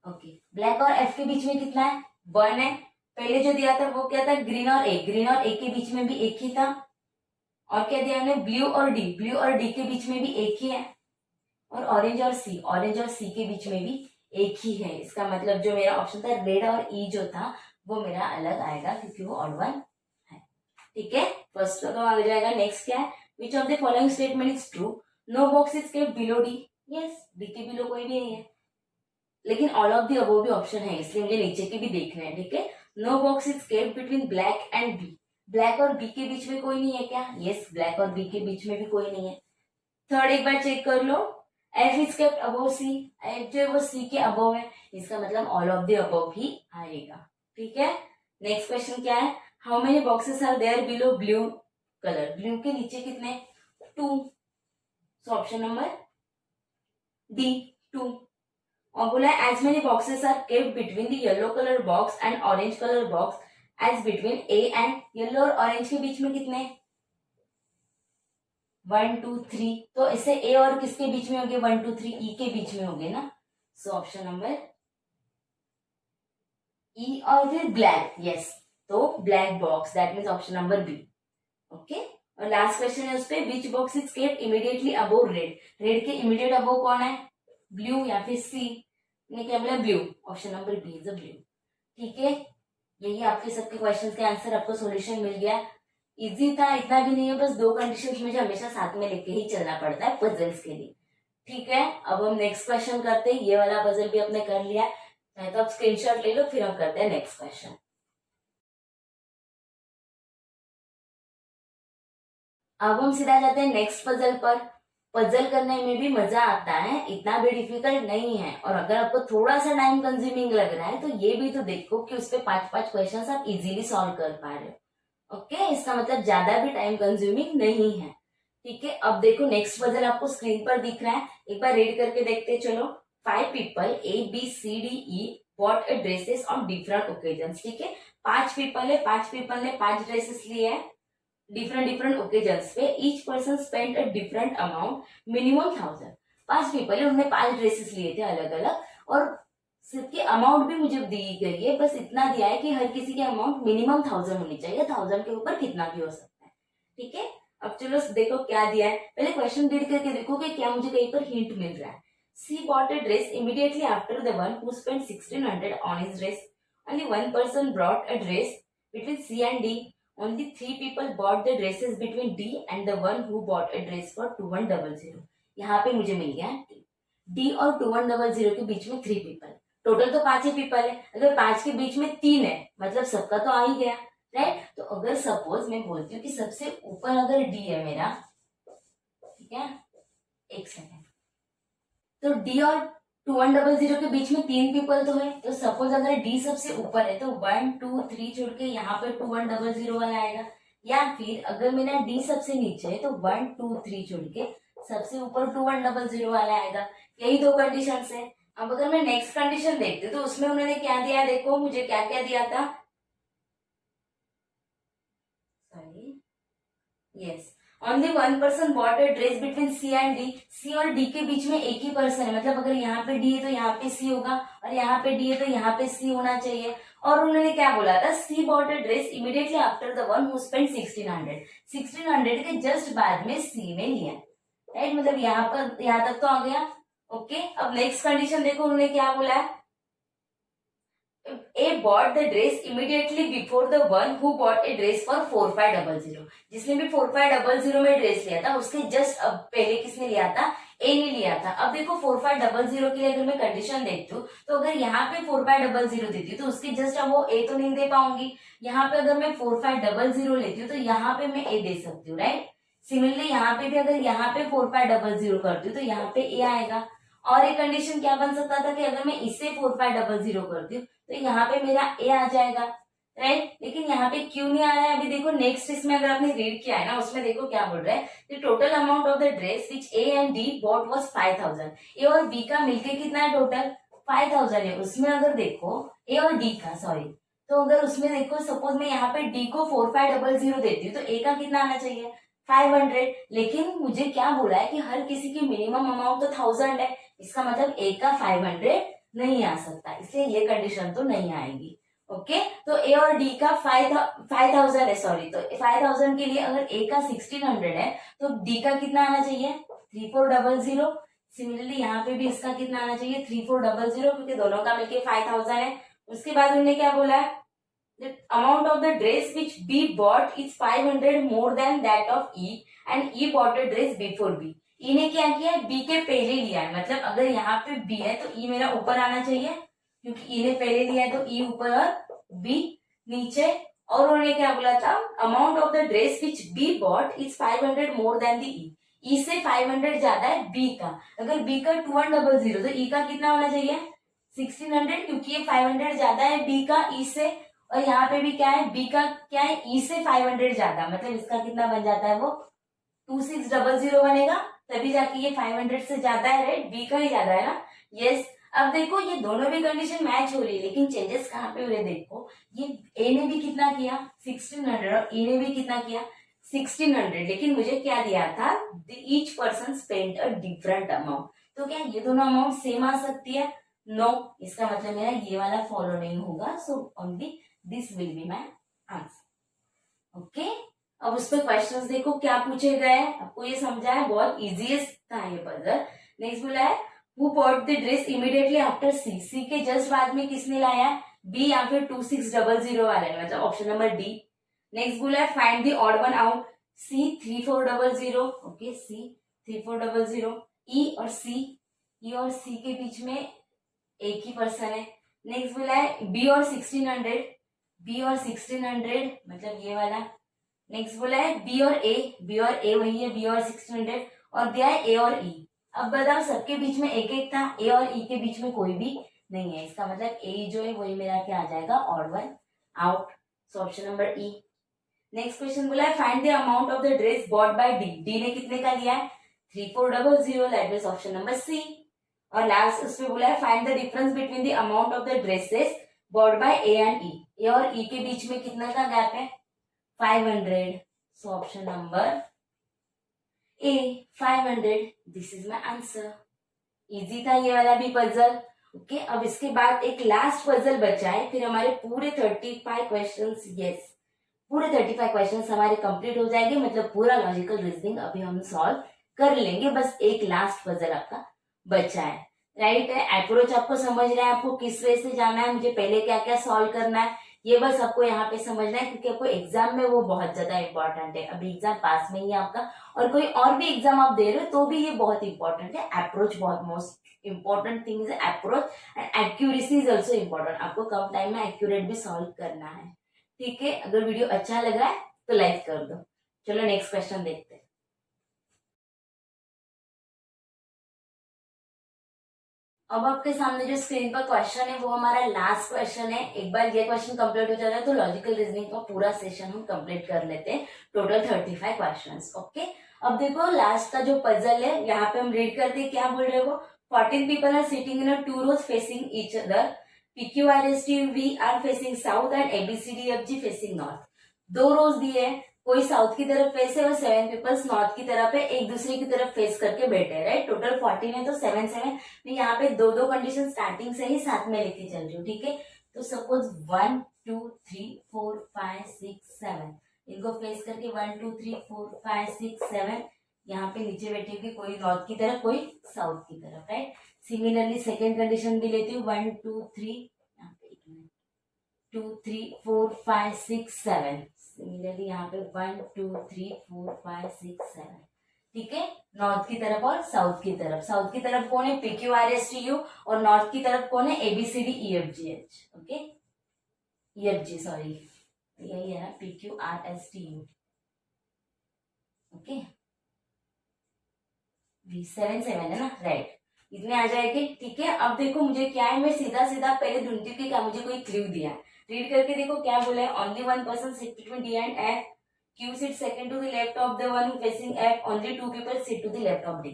ओके। ब्लैक और एफ के बीच में कितना है, 1 है। पहले जो दिया था वो क्या था, ग्रीन और ए, ग्रीन और ए के बीच में भी एक ही था। और क्या दिया हमने, ब्लू और डी, ब्लू और डी के बीच में भी एक ही है। और ऑरेंज और सी, ऑरेंज और सी के बीच में भी एक ही है। इसका मतलब जो मेरा ऑप्शन था रेड और ई जो था वो मेरा अलग आएगा क्योंकि वो ऑड वन है, ठीक है। फर्स्ट तो आ जाएगा। नेक्स्ट क्या है, which of the following statement is true, no box is kept below D, yes, D के बिलो कोई भी नहीं है, लेकिन ऑल ऑफ दी अबव भी ऑप्शन है, इसलिए मुझे नीचे के भी देखना है, ठीक है। No box is kept between black and B, black और बी के बीच में कोई नहीं है क्या, यस, ब्लैक और बी के बीच में भी कोई नहीं है। थर्ड एक बार चेक कर लो, F is kept above C, F जो है वो सी के अबव है, इसका मतलब ऑल ऑफ द अबव ही आएगा, ठीक है। नेक्स्ट क्वेश्चन क्या है, how many boxes are there below blue colour, blue के नीचे कितने, 2, सो ऑप्शन नंबर डी 2। और बोला as many boxes are kept between the yellow colour box and orange colour box as between A and, yellow और orange के बीच में कितने, 1 2 3, तो इसे ए और किसके बीच में होंगे, 1 2 3 ई के बीच में होंगे ना, सो ऑप्शन नंबर ई। और फिर ब्लैक, यस, तो black box, that means option number B, okay. और लास्ट क्वेश्चन है उस पे, which box is kept immediately above red, red के इमीडिएट अबव कौन है, ब्लू या फिर सी, ने क्या बोला, blue, option number B is a blue, ठीक है। यही आपके सबके क्वेश्चन के आंसर, आपको सॉल्यूशन मिल गया। इजी था, इतना भी नहीं है, बस 2 कंडीशन मुझे हमेशा साथ में लेके ही चलना पड़ता है पजल्स के लिए, ठीक है। अब हम नेक्स्ट क्वेश्चन करते हैं, ये वाला पजल भी आपने कर लिया है तो आप स्क्रीनशॉट ले लो, फिर हम करते हैं नेक्स्ट क्वेश्चन। अब हम सीधा जाते हैं नेक्स्ट पजल पर। पजल करने में भी मजा आता है, इतना भी डिफिकल्ट नहीं है, और अगर आपको थोड़ा सा टाइम कंज्यूमिंग लग रहा है तो ये भी तो देखो कि उस पर 5-5 क्वेश्चन आप इजीली सॉल्व कर पा रहे हो, ओके। इसका मतलब ज्यादा भी टाइम कंज्यूमिंग नहीं है, ठीक है। अब देखो नेक्स्ट पजल आपको स्क्रीन पर दिख रहा है, एक बार रीड करके देखते चलो। 5 people A B C D E bought a dresses on different occasions, ठीक है। 5 people है, 5 people ने 5 ड्रेसेस लिए हैं डिफरेंट डिफरेंट ओकेजन्स पे, each person spend a different amount, minimum 1000। 5 people है, उन्होंने 5 ड्रेसेस लिए थे अलग अलग, और सिर्फ की अमाउंट भी मुझे दी गई है, बस इतना दिया है कि हर किसी की अमाउंट मिनिमम 1000 होनी चाहिए, 1000 के ऊपर कितना भी हो सकता है, ठीक है। अब चलो देखो क्या दिया है, पहले क्वेश्चन रीड करके देखो कि क्या मुझे कहीं पर हिंट मिल रहा है। सी bot a dress immediately after the one who spent 1600 on his dress. Only one person brought a dress between C and D. Only 3 people bought the dresses between D and the one who bought a dress for 2100. यहाँ पे मुझे मिल गया D. D और 2100 के बीच में 3 people, total तो 5 ही people है, अगर 5 के बीच में 3 है मतलब सबका तो आ ही गया, राइट। तो अगर सपोज मैं बोलती हूँ कि सबसे ऊपर अगर डी है मेरा, ठीक है, एक सेकेंड, तो डी और 2100 के बीच में 3 पीपल तो है, तो सपोज अगर डी सबसे ऊपर है तो 1 2 3 छोड़ के यहाँ पे 2100 वाला आएगा, या फिर अगर मेरा डी सबसे नीचे है तो 1 2 3 छोड़ के सबसे ऊपर 2100 वाला आएगा। यही दो कंडीशन है। अब अगर मैं नेक्स्ट कंडीशन देखती हूँ तो उसमें उन्होंने क्या दिया, देखो मुझे क्या क्या दिया था, sorry, yes, only 1 person bought a dress between C and D, C और डी के बीच में एक ही पर्सन है, मतलब अगर यहाँ पे डी है तो यहाँ पे सी होगा, और यहाँ पे डी है तो यहाँ पे सी होना चाहिए। और उन्होंने क्या बोला था, C bought a dress immediately after the one who spend 1600 के जस्ट बाद में सी ने लिया, राइट, मतलब यहाँ पर यहाँ तक तो आ गया। ओके, अब नेक्स्ट कंडीशन देखो उन्होंने क्या बोला है, A bought the dress immediately before the one who bought a dress for 4500, जिसने भी 4500 में ड्रेस लिया था उसके जस्ट अब पहले किसने लिया था, ए ने लिया था। अब देखो 4500 के लिए अगर मैं कंडीशन देखती हूँ तो अगर यहाँ पे 4500 देती हूँ तो उसके जस्ट अब वो ए तो नहीं दे पाऊंगी, यहाँ पे अगर मैं 4500 लेती हूँ तो यहाँ पे मैं ए दे सकती हूँ, राइट। सिमिलरली यहाँ पे भी अगर यहाँ पे 4500 करती हूँ तो यहाँ पे ए आएगा। और एक कंडीशन क्या बन सकता था कि अगर मैं इससे 4500 करती हूँ तो यहाँ पे मेरा ए आ जाएगा, राइट। लेकिन यहाँ पे क्यों नहीं आ रहा है, अभी देखो नेक्स्ट इसमें अगर आपने रीड किया है ना, उसमें देखो क्या बोल रहा है, the total amount of the dress which A and D bought was 5000, A और बी का मिलके कितना है टोटल 5000 है। उसमें अगर देखो ए और डी का, सॉरी, तो अगर उसमें देखो सपोज मैं यहाँ पे डी को 4500 देती हूँ तो ए का कितना आना चाहिए 500, लेकिन मुझे क्या बोला है कि हर किसी की मिनिमम अमाउंट तो 1000 है, इसका मतलब ए का 500 नहीं आ सकता, इसलिए ये कंडीशन तो नहीं आएगी। ओके, तो ए और डी का 5000 है, सॉरी, तो 5000 के लिए अगर ए का 1600 है तो डी का कितना आना चाहिए 3400। सिमिलरली यहाँ पे भी इसका कितना आना चाहिए 3400, क्योंकि दोनों का मिलके 5000 है। उसके बाद उन्होंने क्या बोला है, the amount of the dress which B bought is 500 more than that of E and E bought a dress before B। E ने क्या किया है, B के पहले लिया है, मतलब अगर यहाँ पे B है तो E मेरा ऊपर आना चाहिए, क्योंकि E ने पहले लिया है तो E ऊपर और B नीचे। और उन्होंने क्या बोला था, amount of the dress which B bought is 500 more than the E, E से 500 ज्यादा है B का। अगर B का 2100 तो E का कितना होना चाहिए 1600, क्योंकि ये 500 ज्यादा है B का E से। और यहाँ पे भी क्या है, बी का क्या है ई से 500 ज्यादा, मतलब इसका कितना बन जाता है वो 2600 बनेगा, तभी जाके ये 500 से ज्यादा है, राइट, बी का ही ज्यादा है ना, यस। अब देखो ये दोनों भी कंडीशन मैच हो रही है, लेकिन चेंजेस कहाँ पे हो रहे, देखो ये ए ने भी कितना किया 1600 और ई ने भी कितना किया 1600, लेकिन मुझे क्या दिया था, each person spend a different amount, तो क्या ये दोनों अमाउंट सेम आ सकती है, नो, इसका मतलब मेरा ये वाला फॉलो नहीं होगा, so only this will be my answer. Okay, अब उस पर क्वेश्चंस देखो क्या पूछे गए, आपको ये समझा है, बहुत इजीएस्ट था ये पजल। नेक्स्ट बोला है who bought the dress immediately after C, C के जस्ट बाद में किसने लाया है बी या फिर 2600 वाले ने, मतलब ऑप्शन नंबर डी। नेक्स्ट बोला है find the odd one out, C 3400, okay C 3400, E और सी के बीच में एक ही पर्सन है। नेक्स्ट बोला है बी और 1600, मतलब ये वाला। नेक्स्ट बोला है बी और ए वही है, बी और 1600, और दिया है ए और ई। अब बताओ सबके बीच में एक एक था, ए और ई के बीच में कोई भी नहीं है, इसका मतलब ए जो है वही मेरा क्या आ जाएगा odd one out, so option number E. Next question बोला है find the amount of the dress bought by D, D ने कितने का लिया है 3400, that means option number C. और लास्ट उसमें बोला है find the difference between the amount of the dresses bought by A and E, A और ई के बीच में कितना का गैप है 500, सो option number A 500, this is my answer. Easy था ये वाला भी पजल। ओके, अब इसके बाद एक लास्ट पजल बचा है, फिर हमारे पूरे 35 क्वेश्चंस, यस पूरे 35 क्वेश्चंस हमारे कंप्लीट हो जाएंगे, मतलब पूरा लॉजिकल रीजनिंग अभी हम सॉल्व कर लेंगे, बस एक लास्ट पजल आपका बचा है, राइट है। अप्रोच आपको समझ रहा है, आपको किस वे से जाना है, मुझे पहले क्या क्या सॉल्व करना है, ये बस आपको यहाँ पे समझना है, क्योंकि आपको एग्जाम में वो बहुत ज्यादा इंपॉर्टेंट है। अभी एग्जाम पास में ही है आपका, और कोई और भी एग्जाम आप दे रहे हो तो भी ये बहुत इंपॉर्टेंट है, अप्रोच बहुत most important thing is approach and accuracy is also important. आपको कम टाइम में एक्यूरेट भी सॉल्व करना है। ठीक है, अगर वीडियो अच्छा लग रहा है तो लाइक कर दो। चलो नेक्स्ट क्वेश्चन देखते हैं। अब आपके सामने जो स्क्रीन पर क्वेश्चन है वो हमारा लास्ट क्वेश्चन है। एक बार ये क्वेश्चन कंप्लीट हो जाता है तो लॉजिकल रीजनिंग का पूरा सेशन हम कंप्लीट कर लेते हैं। Total 35 questions. ओके, अब देखो लास्ट का जो पजल है यहाँ पे हम रीड करते हैं, क्या बोल रहे हो। 14 people are sitting in a 2 rows facing each other. PQRSTUV are facing south and ABCDFG facing north. 2 रोज दिए हैं, कोई साउथ की तरफ फेस है और 7 पीपल्स नॉर्थ की तरफ है, एक दूसरे की तरफ फेस करके बैठे हैं, राइट। टोटल 14 है तो 7 7 मैं यहाँ पे दो दो कंडीशन स्टार्टिंग से ही साथ में लेके चल रही हूँ। ठीक है, तो सपोज 1 2 3 4 5 6 7 इनको फेस करके 1 2 3 4 5 6 7 यहाँ पे नीचे बैठे होगी, कोई नॉर्थ की तरफ कोई साउथ की तरफ, राइट। सिमिलरली सेकेंड कंडीशन भी लेती हूँ 1 2 3 यहाँ पे 2 3 4 5 6 7 सिमिलरली यहाँ पे 1 2 3 4 5 6 7। ठीक है, नॉर्थ की तरफ और साउथ की तरफ। साउथ की तरफ कौन है, PQRSTU, और नॉर्थ की तरफ कौन है, ABCDEFGH। ओके, EFG सॉरी, यही है ना, PQRSTU। ओके, 7 7 है ना, राइट, इतने आ जाएंगे। ठीक है, अब देखो मुझे क्या है, मैं सीधा सीधा पहले ढूंढती हूँ कि क्या मुझे कोई क्लू दिया है। रीड करके देखो क्या बोला है। Only one person sit between D and F, Q sit second to the left of the one facing F, only 2 people sit to the left of D।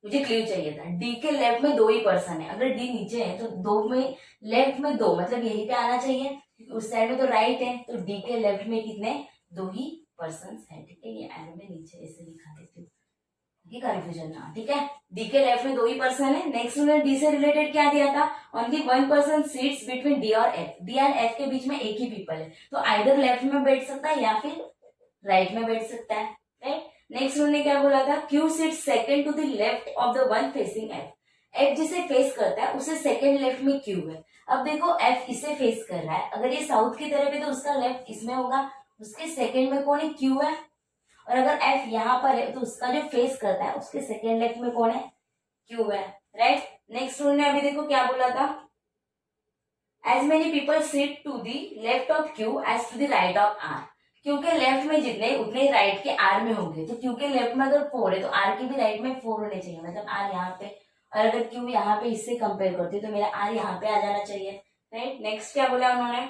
मुझे क्लू चाहिए था। D के लेफ्ट में 2 ही पर्सन है, अगर D नीचे है तो 2 में लेफ्ट में 2 मतलब यही पे आना चाहिए, उस साइड में तो राइट है, तो D के लेफ्ट में कितने, 2 ही पर्सन है। ठीक है, ये एरो में नीचे ऐसे दिखा देती हूँ, कंफ्यूजन ना। ठीक है, डी के लेफ्ट में 2 ही पर्सन है। नेक्स्ट उन्होंने डी से रिलेटेड क्या दिया था, only one person seats between D और एफ। डी एंड एफ के बीच में एक ही पीपल है, तो आइदर लेफ्ट में बैठ सकता है या फिर राइट में बैठ सकता है, राइट। नेक्स्ट उन्होंने क्या बोला था, Q sit second to the left of the one facing F. F जिसे फेस करता है उसे सेकंड लेफ्ट में क्यू है। अब देखो एफ इसे फेस कर रहा है, अगर ये साउथ की तरफ है तो उसका लेफ्ट इसमें होगा, उसके सेकंड में कौन है, क्यू है। और अगर F यहाँ पर है तो उसका जो फेस करता है उसके सेकेंड लेफ्ट में कौन है, Q है, राइट। नेक्स्ट उन्होंने अभी देखो क्या बोला था, as many people sit to the left of Q as to the right of R। Q के लेफ्ट में जितने उतने ही राइट के R में होंगे, तो Q के लेफ्ट में अगर 4 है तो R के भी राइट में 4 होने चाहिए, मतलब R यहाँ पे, और अगर Q यहाँ पे इससे कंपेयर करती है तो मेरा R यहाँ पे आ जाना चाहिए, राइट। नेक्स्ट क्या बोला उन्होंने,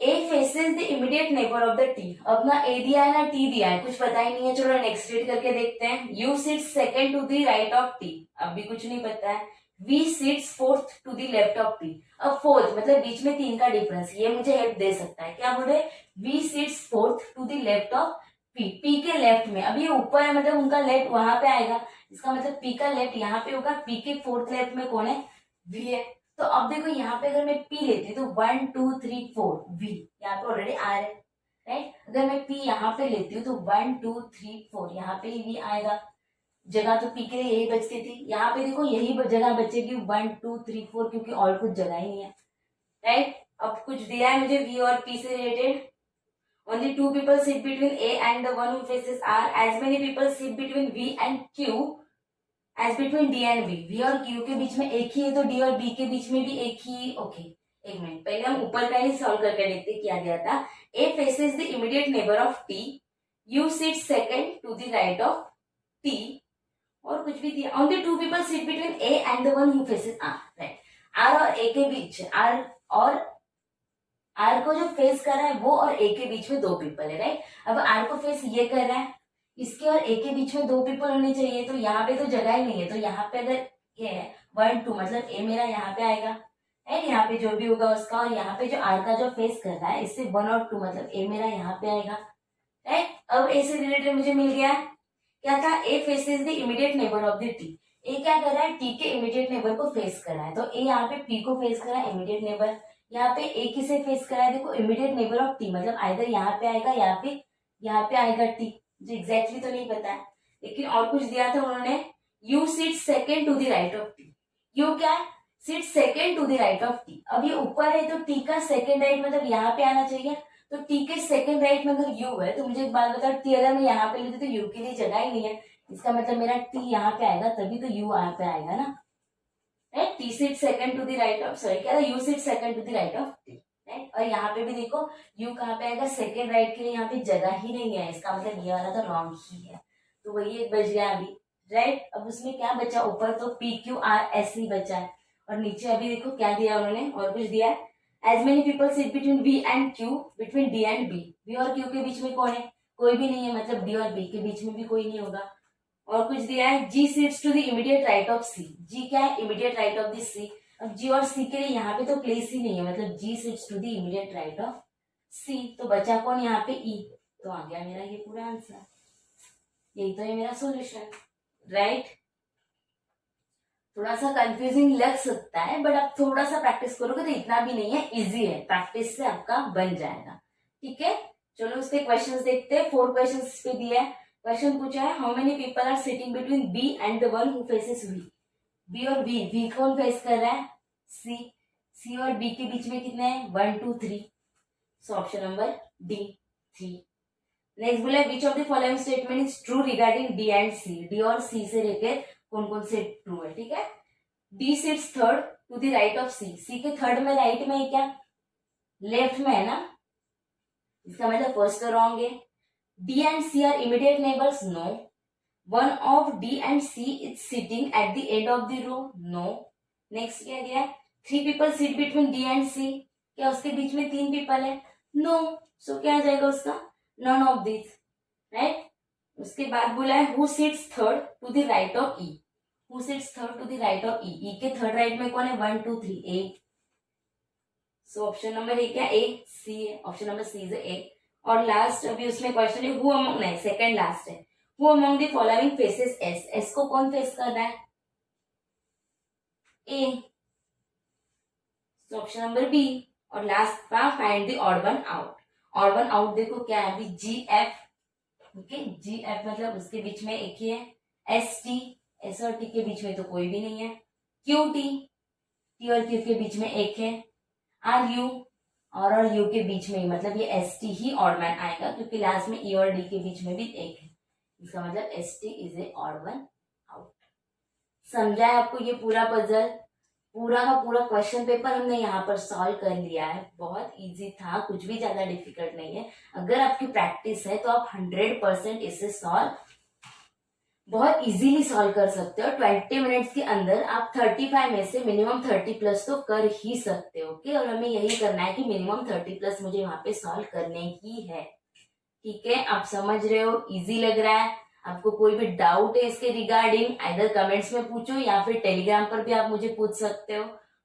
A faces the immediate neighbor of the T। अब ना A दिया है ना T दिया है, कुछ पता ही नहीं है। चलो नेक्स्ट रीड करके देखते हैं। U sits second to the right of T, अब भी कुछ नहीं पता है। V sits fourth to the left of T। अब फोर्थ मतलब बीच में 3 का डिफरेंस, ये मुझे हेल्प दे सकता है। क्या बोले, V sits fourth to the left of P। P के लेफ्ट में, अब ये ऊपर है मतलब उनका लेफ्ट वहां पे आएगा, इसका मतलब P का लेफ्ट यहाँ पे होगा। P के फोर्थ लेफ्ट में कौन है, V है। तो अब देखो यहाँ पे अगर मैं P लेती हूँ तो 1 2 3 4 V यहाँ पे ऑलरेडी आ रहा है, राइट। अगर मैं P यहाँ पे लेती हूँ तो 1 2 3 4 यहाँ पे V आएगा। जगह तो P के लिए यही बचती थी, यहाँ पे देखो यही जगह बचेगी 1 2 3 4, क्योंकि और कुछ जगह ही नहीं है, राइट। अब कुछ दिया है मुझे V और P से related, only 2 people sit between A and the one who faces R, as many people sit between V and Q as between D and B. V और क्यू के बीच में एक ही है तो डी और बी के बीच में भी एक ही। ओके, एक मिनट, पहले हम ऊपर का ही सॉल्व करके देखते क्या दिया था। A faces the immediate neighbour of T, U sit second to the right of T, और कुछ भी दिया। Only 2 people sit between A and the one who faces R, right. R और ए के बीच, आर को जो फेस कर रहा है वो और ए के बीच में 2 पीपल है, राइट। अब आर को फेस ये कर रहा है, इसके और ए के बीच में 2 पीपल होने चाहिए, तो यहाँ पे तो जगह ही नहीं है, तो यहाँ पे अगर ये है 1 2 मतलब ए मेरा यहाँ पे आएगा, राइट, यहाँ पे जो भी होगा उसका, और यहाँ पे जो आर का जो फेस कर रहा है इससे 1 और 2 मतलब ए मेरा यहाँ पे आएगा, राइट। अब ए से रिलेटेड मुझे मिल गया क्या था, A faces the immediate neighbour of the T. A क्या कर रहा है, टी के इमीडिएट नेबर को फेस कर रहा है, तो ए यहाँ पे पी को फेस कर रहा है, इमीडिएट नेबर। यहाँ पे ए किसे फेस कर रहा है, देखो इमीडिएट नेबर ऑफ टी, मतलब आइदर यहाँ पे आएगा या फिर यहाँ पे आएगा टी, मुझे एग्जैक्टली तो नहीं पता है, लेकिन और कुछ दिया था उन्होंने। U sit second to the right of T, U क्या है, sit second to the right of T. अब ये ऊपर है तो टी का सेकेंड राइट मतलब यहाँ पे आना चाहिए, तो टी के सेकेंड राइट में अगर यू है तो मुझे एक बात बताओ, टी अगर मैं यहाँ पे लेती तो यू के लिए जगह ही नहीं है, इसका मतलब मेरा टी यहाँ पे आएगा तभी तो यू यहाँ पे आएगा ना, right. T sit second to the right of, sorry क्या था, U sit second to the right of T, right. और यहाँ पे भी देखो यू कहाँ पे आएगा, सेकंड राइट के लिए यहाँ पे जगह ही नहीं है, इसका मतलब ये वाला तो रॉन्ग ही है, तो वही एक बच गया अभी, राइट। अब उसमें क्या बचा, ऊपर तो पी क्यू आर एस ही बचा है, और नीचे अभी देखो क्या दिया उन्होंने, और कुछ दिया है, as many people sit between B and Q, between D and B, B और क्यू के बीच में कौन है, कोई भी नहीं है, मतलब डी और बी के बीच में भी कोई नहीं होगा। और कुछ दिया है, G sits to the immediate right of C, G क्या है, immediate right of the C. अब जी और सी के लिए यहाँ पे तो प्लेस ही नहीं है, मतलब G sits to the immediate right of C, तो बचा कौन यहाँ पे, ई, तो आ गया मेरा ये पूरा आंसर, यही तो है मेरा सॉल्यूशन, राइट। थोड़ा सा कंफ्यूजिंग लग सकता है, बट आप थोड़ा सा प्रैक्टिस करोगे तो इतना भी नहीं है, इजी है, प्रैक्टिस से आपका बन जाएगा, ठीक है। चलो उसके क्वेश्चंस देखते हैं, 4 क्वेश्चंस पे दिया है। क्वेश्चन पूछा है, how many people are sitting between B and the one who faces V, B और वी कौन फेस कर रहा है, सी, सी और बी के बीच में कितने हैं, 1 2 3, so option number D 3। Next बोला, which of the following statement is true regarding D and C, D और सी से लेकर कौन कौन से ट्रू है, ठीक है। D sits third to the right of C, C के थर्ड में राइट में है क्या, लेफ्ट में है ना, इसका मतलब फर्स्ट तो रॉन्ग है। D and C are immediate neighbours, no. One of D and C is sitting at the end of the row, no. Next क्या दिया है, 3 people sit between D and C, क्या उसके बीच में 3 पीपल है, नो, सो क्या आ जाएगा उसका, नन ऑफ दिस, राइट। उसके बाद बोला है, who sits third to the right of E, who sits third to the right of E, E के थर्ड राइट में कौन है, 1 2 3, ए, सो ऑप्शन नंबर ए क्या, ए, सी है, option number C is A. और लास्ट अभी उसमें क्वेश्चन है, हु अमंग, नहीं सेकंड लास्ट है, who among the following faces S, S को कौन फेस कर रहा है, A, so option number B. और लास्ट का find the odd one out, odd one out देखो क्या है अभी, G F, okay, G F मतलब उसके बीच में एक ही है, एस टी, एस और टी के बीच में तो कोई भी नहीं है, क्यू टी, टी और क्यू के बीच में एक है, आर यू, और यू के बीच में ही, मतलब ये एस टी ही ऑड मैन आएगा, क्योंकि लास्ट में ई और डी के बीच में भी एक है, इसका मतलब S T is a odd one out. समझा है आपको ये पूरा पजल, पूरा का पूरा क्वेश्चन पेपर हमने यहाँ पर सॉल्व कर लिया है, बहुत इजी था, कुछ भी ज्यादा डिफिकल्ट नहीं है। अगर आपकी प्रैक्टिस है तो आप 100% इसे सॉल्व बहुत इजीली सॉल्व कर सकते हो। 20 मिनट्स के अंदर आप 35 में से मिनिमम 30 प्लस तो कर ही सकते हो, ओके। और हमें यही करना है कि मिनिमम 30 प्लस मुझे वहां पे सॉल्व करने ही है, ठीक है। आप समझ रहे हो, इजी लग रहा है, आपको कोई भी डाउट है इसके रिगार्डिंग, आइदर कमेंट्स में पूछो या फिर टेलीग्राम पर भी आप मुझे पूछ सकते हो,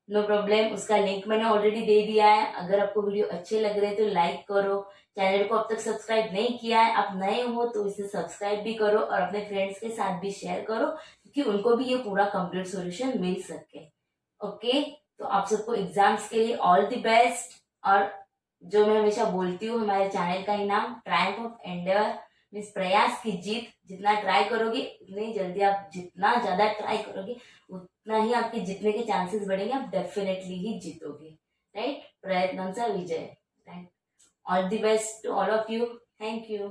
नो प्रॉब्लम। उसका लिंक मैंने ऑलरेडी दे दिया है। अगर आपको वीडियो अच्छे लग रहे हैं तो लाइक करो, चैनल को अब तक सब्सक्राइब नहीं किया है, आप नए हो तो इसे सब्सक्राइब भी करो और अपने फ्रेंड्स के साथ भी शेयर करो, क्योंकि उनको भी ये पूरा कंप्लीट सॉल्यूशन मिल सके, ओके। तो आप सबको एग्जाम्स के लिए ऑल द बेस्ट। और जो मैं हमेशा बोलती हूँ, हमारे चैनल का ही नाम ट्रायम्फ ऑफ एंडेवर मीन्स प्रयास की जीत। जितना ट्राई करोगे उतनी जल्दी, आप जितना ज्यादा ट्राई करोगे उतना ही आपके जीतने के चांसेस बढ़ेंगे, आप डेफिनेटली ही जीतोगे, राइट। प्रयत्नांचा विजय, right. All the best to all of you, thank you.